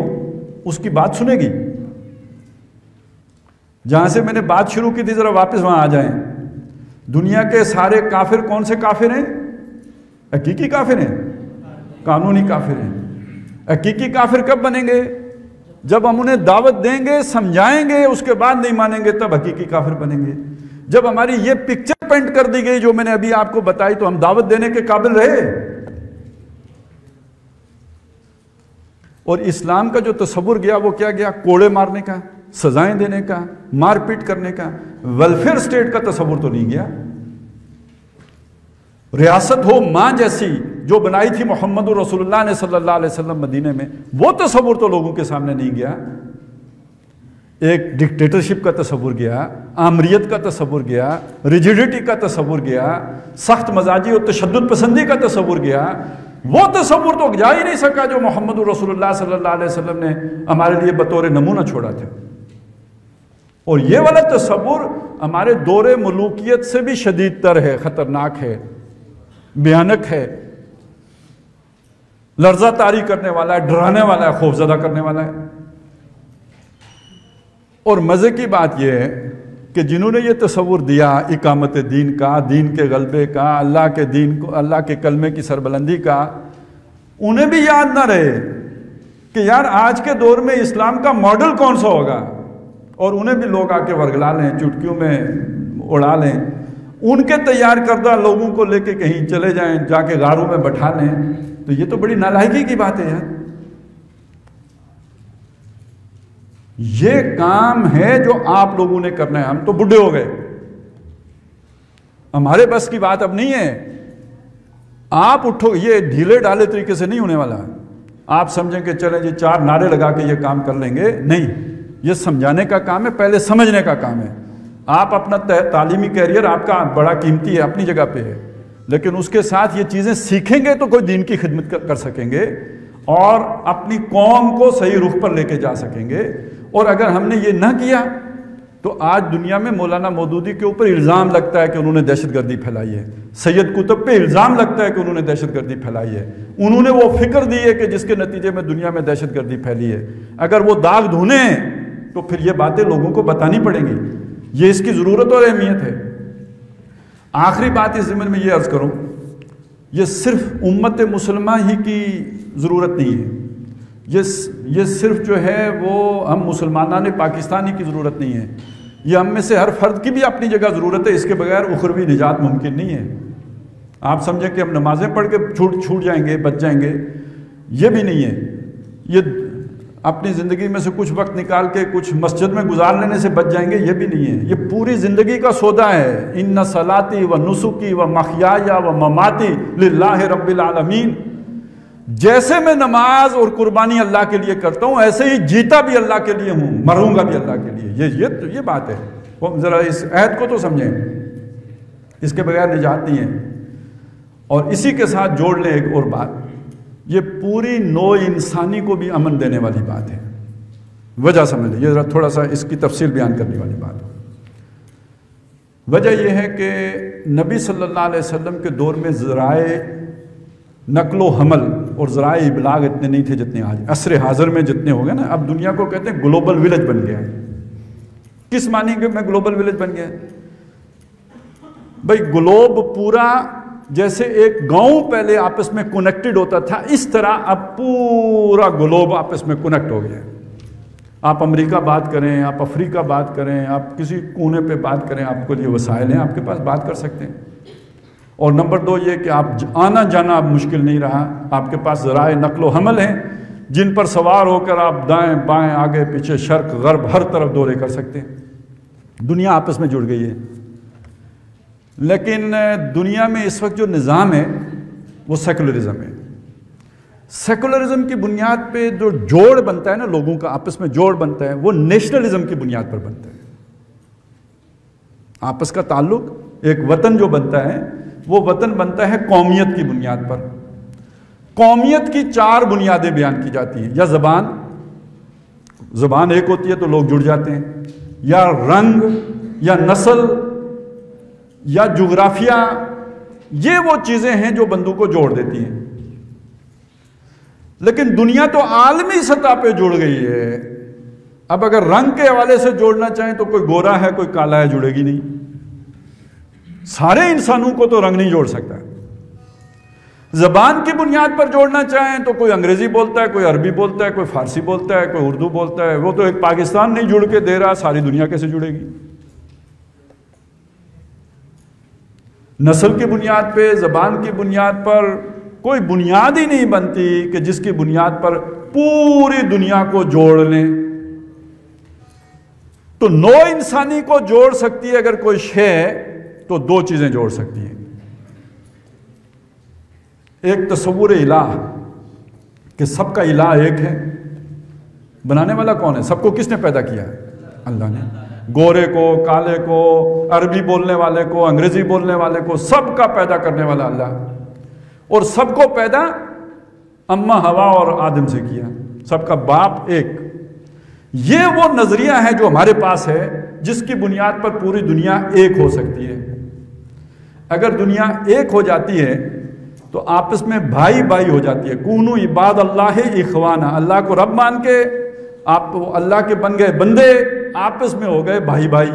اس کی بات سنے گی. جہاں سے میں نے بات شروع کی تھی ذرا واپس وہاں آ جائیں. دنیا کے سارے کافر کون سے کافر ہیں؟ حقیقی کافر ہیں, قانونی کافر ہیں. حقیقی کافر کب بنیں گے؟ جب ہم انہیں دعوت دیں گے, سمجھائیں گے, اس کے بعد نہیں مانیں گے تب حقیقی کافر بنیں گے. جب ہماری یہ پکچر پینٹ کر دی گئی جو میں نے ابھی آپ کو بتائی تو ہم دعوت دینے کے قابل رہے. اور اسلام کا جو تصور گیا وہ کیا گیا؟ کوڑے مارنے کا, سزائیں دینے کا, مار پیٹ کرنے کا. ویلفیئر سٹیٹ کا تصور تو نہیں گیا. ریاست ہو ماں جیسی جو بنائی تھی محمد رسول اللہ نے صلی اللہ علیہ وسلم مدینے میں, وہ تصور تو لوگوں کے سامنے نہیں گیا. ایک ڈکٹیٹرشپ کا تصور گیا، آمریت کا تصور گیا، ریجیڈیٹی کا تصور گیا، سخت مزاجی اور تشدد پسندی کا تصور گیا، وہ تصور تو جا ہی نہیں سکا جو محمد رسول اللہ صلی اللہ علیہ وسلم نے ہمارے لیے بطور نمونہ چھوڑا تھا۔ اور یہ والا تصور ہمارے دور ملوکیت سے بھی شدید تر ہے، خطرناک ہے، بھیانک ہے، لرزہ طاری کرنے والا ہے، ڈرانے والا ہے، خوفزدہ کرنے والا ہے۔ اور مزے کی بات یہ ہے کہ جنہوں نے یہ تصور دیا اقامت دین کا، دین کے غلبے کا، اللہ کے دین کو، اللہ کے کلمے کی سربلندی کا، انہیں بھی یاد نہ رہے کہ یار آج کے دور میں اسلام کا ماڈل کون سا ہوگا، اور انہیں بھی لوگ آ کے ورگلا لیں، چٹکیوں میں اڑا لیں، ان کے تیار کردہ لوگوں کو لے کے کہیں چلے جائیں، جا کے غاروں میں بٹھا لیں۔ تو یہ تو بڑی نالائکی کی بات ہے یار۔ یہ کام ہے جو آپ لوگوں نے کرنا ہے، ہم تو بڈھے ہو گئے، ہمارے بس کی بات اب نہیں ہے۔ آپ اٹھو، یہ ڈھیلے ڈالے طریقے سے نہیں ہونے والا۔ آپ سمجھیں کہ چلیں جی 4 نعرے لگا کے یہ کام کر لیں گے، نہیں، یہ سمجھانے کا کام ہے، پہلے سمجھنے کا کام ہے۔ آپ اپنا تعلیمی کیریئر آپ کا بڑا قیمتی ہے، اپنی جگہ پہ ہے، لیکن اس کے ساتھ یہ چیزیں سیکھیں گے تو کوئی دین کی خدمت کر سکیں گے اور اپنی قوم کو صحیح رخ پر لے کے جا سکیں گے۔ اور اگر ہم نے یہ نہ کیا تو آج دنیا میں مولانا مودودی کے اوپر الزام لگتا ہے کہ انہوں نے دہشت گردی پھیلائی ہے، سید قطب پہ الزام لگتا ہے کہ انہوں نے دہشت گردی پھیلائی ہے، انہوں نے وہ فکر دی ہے کہ جس کے نتیجے میں دنیا میں دہشت گردی پھیلی ہے۔ اگر وہ داغ دھونے ہیں تو پھر یہ باتیں لوگوں کو بتانی پڑیں گی، یہ اس کی ضرورت اور اہمیت ہے۔ آخری بات اس ضمن میں یہ عرض کروں، یہ صرف امت مسلمہ ہی کی ضرورت نہیں ہے، یہ صرف جو ہے وہ ہم مسلمانان پاکستانی کی ضرورت نہیں ہے، یہ ہم میں سے ہر فرد کی بھی اپنی جگہ ضرورت ہے۔ اس کے بغیر اخروی نجات ممکن نہیں ہے۔ آپ سمجھیں کہ ہم نمازیں پڑھ کے چھوٹ جائیں گے، بچ جائیں گے، یہ بھی نہیں ہے۔ یہ اپنی زندگی میں سے کچھ وقت نکال کے کچھ مسجد میں گزار لینے سے بچ جائیں گے، یہ بھی نہیں ہے۔ یہ پوری زندگی کا سودا ہے۔ ان صلاتی و نسکی و محیایا و مماتی للہ رب العالمین، جیسے میں نماز اور قربانی اللہ کے لیے کرتا ہوں ایسے ہی جیتا بھی اللہ کے لیے ہوں، مروں گا بھی اللہ کے لیے۔ یہ بات ہے، ذرا اس عہد کو تو سمجھیں، اس کے بغیر نجات نہیں ہے۔ اور اسی کے ساتھ جوڑ لیں ایک اور بات، یہ پوری نوع انسانی کو بھی امن دینے والی بات ہے۔ وجہ سمجھ لیں، یہ ذرا تھوڑا سا اس کی تفصیل بیان کرنے والی بات ہے۔ وجہ یہ ہے کہ نبی صلی اللہ علیہ وسلم کے دور میں ذرائع نقل و حمل اور ذرائع ابلاغ اتنے نہیں تھے جتنے آج، عصر حاضر میں جتنے ہو گئے نا۔ اب دنیا کو کہتے ہیں گلوبل ولیج بن گیا ہے۔ کس معنی میں گلوبل ولیج بن گیا ہے؟ بھئی گلوب پورا، جیسے ایک گاؤں پہلے آپس میں کنیکٹڈ ہوتا تھا، اس طرح اب پورا گلوب آپس میں کنیکٹ ہو گیا ہے۔ آپ امریکہ بات کریں، آپ افریقہ بات کریں، آپ کسی کونے پہ بات کریں، آپ کو یہ وسائل ہیں، آپ کے پاس بات کر سکتے ہیں۔ اور نمبر 2 یہ کہ آپ آنا جانا اب مشکل نہیں رہا، آپ کے پاس ذرائع نقل و حمل ہیں جن پر سوار ہو کر آپ دائیں بائیں آگے پیچھے شرق غرب ہر طرف دورے کر سکتے ہیں۔ دنیا آپس میں جڑ گئی ہے۔ لیکن دنیا میں اس وقت جو نظام ہے وہ سیکولرزم ہے۔ سیکولرزم کی بنیاد پہ جو جوڑ بنتا ہے نا، لوگوں کا آپس میں جوڑ بنتا ہے، وہ نیشنلزم کی بنیاد پر بنتا ہے۔ آپس کا تعلق، ایک وطن جو بنتا ہے وہ وطن بنتا ہے قومیت کی بنیاد پر۔ قومیت کی 4 بنیادیں بیان کی جاتی ہیں، یا زبان ایک ہوتی ہے تو لوگ جڑ جاتے ہیں، یا رنگ، یا نسل، یا جغرافیہ، یہ وہ چیزیں ہیں جو بندوں کو جوڑ دیتی ہیں۔ لیکن دنیا تو عالمی سطح پہ جڑ گئی ہے۔ اب اگر رنگ کے حوالے سے جوڑنا چاہیں تو کوئی گورا ہے کوئی کالا ہے، جڑے گی نہیں۔ سارے انسانوں کو تو رنگ نہیں جوڑ سکتا۔ زبان کی بنیاد پر جوڑنا چاہیں تو کوئی انگریزی بولتا ہے، کوئی عربی بولتا ہے، کوئی فارسی بولتا ہے، کوئی اردو بولتا ہے، وہ تو ایک پاکستان نہیں جڑ کے دے رہا، ساری دنیا کیسے جڑے گی؟ نسل کی بنیاد پہ، زبان کی بنیاد پر کوئی بنیاد ہی نہیں بنتی کہ جس کی بنیاد پر پوری دنیا کو جوڑ لیں۔ تو نوع انسانی کو جوڑ سکتی ہے اگر کوئی شے تو 2 چیزیں جوڑ سکتی ہیں۔ ایک تصور الہ کہ سب کا الہ ایک ہے۔ بنانے والا کون ہے؟ سب کو کس نے پیدا کیا ہے؟ اللہ نے گورے کو، کالے کو، عربی بولنے والے کو، انگریزی بولنے والے کو، سب کا پیدا کرنے والا اللہ، اور سب کو پیدا اماں ہوا اور آدم سے کیا، سب کا باپ ایک۔ یہ وہ نظریہ ہے جو ہمارے پاس ہے، جس کی بنیاد پر پوری دنیا ایک ہو سکتی ہے۔ اگر دنیا ایک ہو جاتی ہے تو آپس میں بھائی بھائی ہو جاتی ہے۔ کونو عباد اللہ اخوانا، اللہ کو رب مان کے آپ اللہ کے بن گئے بندے، آپس میں ہو گئے بھائی بھائی۔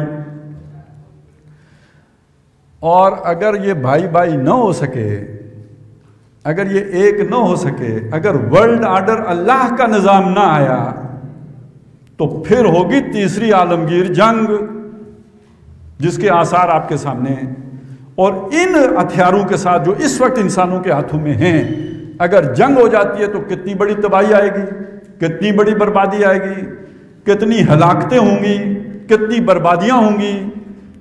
اور اگر یہ بھائی بھائی نہ ہو سکے، اگر یہ ایک نہ ہو سکے، اگر ورلڈ آرڈر اللہ کا نظام نہ آیا، تو پھر ہوگی تیسری عالمگیر جنگ، جس کے آثار آپ کے سامنے ہیں۔ اور ان ہتھیاروں کے ساتھ جو اس وقت انسانوں کے ہاتھوں میں ہیں، اگر جنگ ہو جاتی ہے تو کتنی بڑی تباہی آئے گی، کتنی بڑی بربادی آئے گی، کتنی ہلاکتیں ہوں گی، کتنی بربادیاں ہوں گی،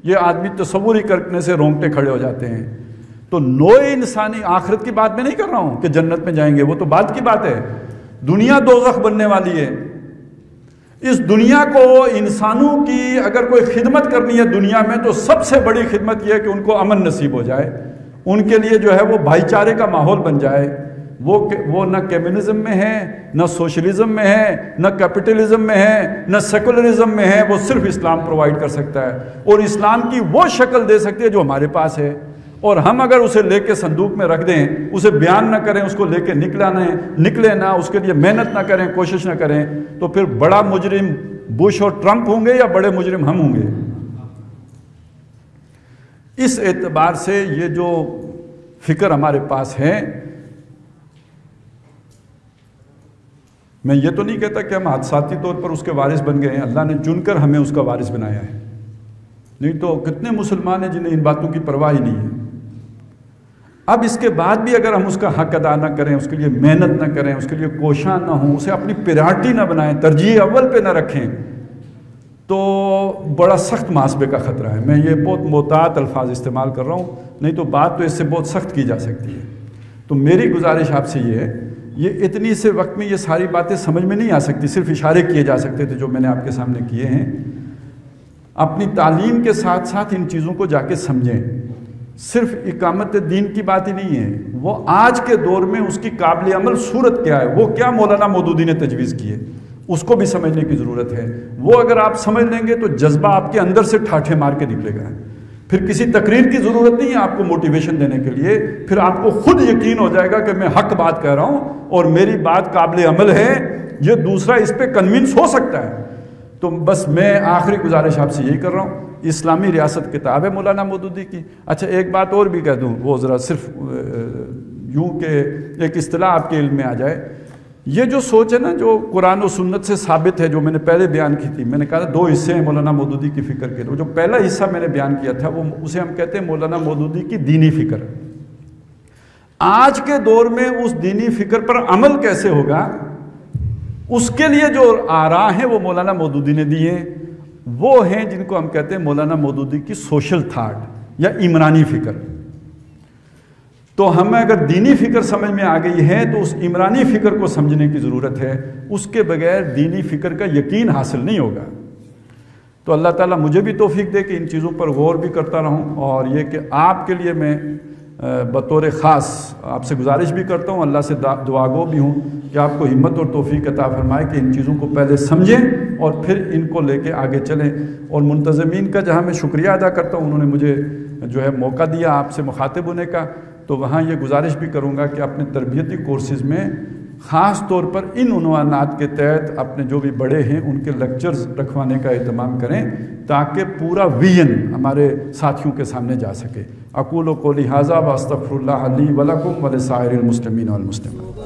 یہ آدمی تصور ہی کرنے سے رونگٹے کھڑے ہو جاتے ہیں۔ تو نوع انسانی، آخرت کی بات میں نہیں کر رہا ہوں کہ جنت میں جائیں گے، وہ تو بعد کی بات ہے۔ دنیا دوزخ بننے والی ہے۔ اس دنیا کو انسانوں کی اگر کوئی خدمت کرنی ہے دنیا میں، تو سب سے بڑی خدمت یہ ہے کہ ان کو امن نصیب ہو جائے، ان کے لیے جو ہے وہ بھائی چارے کا ماحول بن جائے۔ وہ نہ کمیونزم میں ہے، نہ سوشلزم میں ہے، نہ کیپٹلزم میں ہے، نہ سیکولرزم میں ہے، وہ صرف اسلام پرووائڈ کر سکتا ہے، اور اسلام کی وہ شکل دے سکتی ہے جو ہمارے پاس ہے۔ اور ہم اگر اسے لے کے صندوق میں رکھ دیں، اسے بیان نہ کریں، اس کو لے کے نکلے نہ، اس کے لیے محنت نہ کریں، کوشش نہ کریں، تو پھر بڑا مجرم بش اور ٹرمپ ہوں گے یا بڑے مجرم ہم ہوں گے۔ اس اعتبار سے یہ جو فکر ہمارے پاس ہے، میں یہ تو نہیں کہتا کہ ہم حادثاتی طور پر اس کے وارث بن گئے ہیں، اللہ نے چن کر ہمیں اس کا وارث بنایا ہے، نہیں تو کتنے مسلمان ہیں جنہیں ان باتوں کی پرواہ ہی نہیں ہے۔ اب اس کے بعد بھی اگر ہم اس کا حق ادا نہ کریں، اس کے لیے محنت نہ کریں، اس کے لیے کوشاں نہ ہوں، اسے اپنی پریارٹی نہ بنائیں، ترجیح اول پہ نہ رکھیں، تو بڑا سخت محاسبے کا خطرہ ہے۔ میں یہ بہت محتاط الفاظ استعمال کر رہا ہوں، نہیں تو بات تو اس سے بہت سخت کی جا سکتی ہے۔ تو میری گزارش آپ سے یہ ہے، یہ اتنی سے وقت میں یہ ساری باتیں سمجھ میں نہیں آ سکتی، صرف اشارے کیے جا سکتے تھے جو میں نے آپ کے سامنے کیے ہیں۔ اپنی تعلیم کے ساتھ ساتھ ان چیزوں کو جا کے سمجھیں۔ صرف اقامت دین کی بات ہی نہیں ہے، وہ آج کے دور میں اس کی قابل عمل صورت کیا ہے، وہ کیا مولانا مودودی نے تجویز کی ہے، اس کو بھی سمجھنے کی ضرورت ہے۔ وہ اگر آپ سمجھ لیں گے تو جذبہ آپ کے اندر سے ٹھاٹھے مار کے نکلے گا، پھر کسی تقریر کی ضرورت نہیں ہے آپ کو موٹیویشن دینے کے لیے، پھر آپ کو خود یقین ہو جائے گا کہ میں حق بات کہہ رہا ہوں اور میری بات قابل عمل ہے، یہ دوسرا اس پہ کنونس ہو سکتا ہے۔ تو بس میں آخری گزارش آپ سے یہی کر رہا ہوں، اسلامی ریاست کتاب ہے مولانا مودودی کی۔ اچھا ایک بات اور بھی کہہ دوں، وہ ذرا صرف یوں کہ ایک اصطلاح آپ کے علم میں آ جائے، یہ جو سوچ ہے نا جو قرآن و سنت سے ثابت ہے، جو میں نے پہلے بیان کی تھی، میں نے کہا تھا دو حصے ہیں مولانا مودودی کی فکر کے، جو پہلا حصہ میں نے بیان کیا تھا وہ اسے ہم کہتے ہیں مولانا مودودی کی دینی فکر۔ آج کے دور میں اس دینی فکر پر عمل کیسے ہوگا، اس کے لیے جو آراء ہیں وہ مولانا مودودی نے دیے، وہ ہیں جن کو ہم کہتے ہیں مولانا مودودی کی سوشل تھاٹ یا عمرانی فکر۔ تو ہمیں اگر دینی فکر سمجھ میں آ گئی ہے تو اس عمرانی فکر کو سمجھنے کی ضرورت ہے، اس کے بغیر دینی فکر کا یقین حاصل نہیں ہوگا۔ تو اللہ تعالیٰ مجھے بھی توفیق دے کہ ان چیزوں پر غور بھی کرتا رہوں، اور یہ کہ آپ کے لیے میں بطور خاص آپ سے گزارش بھی کرتا ہوں، اللہ سے دعا گو بھی ہوں کہ آپ کو ہمت اور توفیق عطا فرمائے کہ ان چیزوں کو پہلے سمجھیں اور پھر ان کو لے کے آگے چلیں۔ اور منتظمین کا جہاں میں شکریہ ادا کرتا ہوں، انہوں نے مجھے جو ہے موقع دیا آپ سے مخاطب ہونے کا، تو وہاں یہ گزارش بھی کروں گا کہ اپنے تربیتی کورسز میں خاص طور پر ان عنوانات کے تحت اپنے جو بھی بڑے ہیں ان کے لیکچرز رکھوانے کا اہتمام کریں، تاکہ پورا ویژن ہمارے ساتھیوں کے سامنے جا سکے۔ اقول قولی ھذا واستغفر اللہ لی ولکم ولسائر المسلمین والمسلمات۔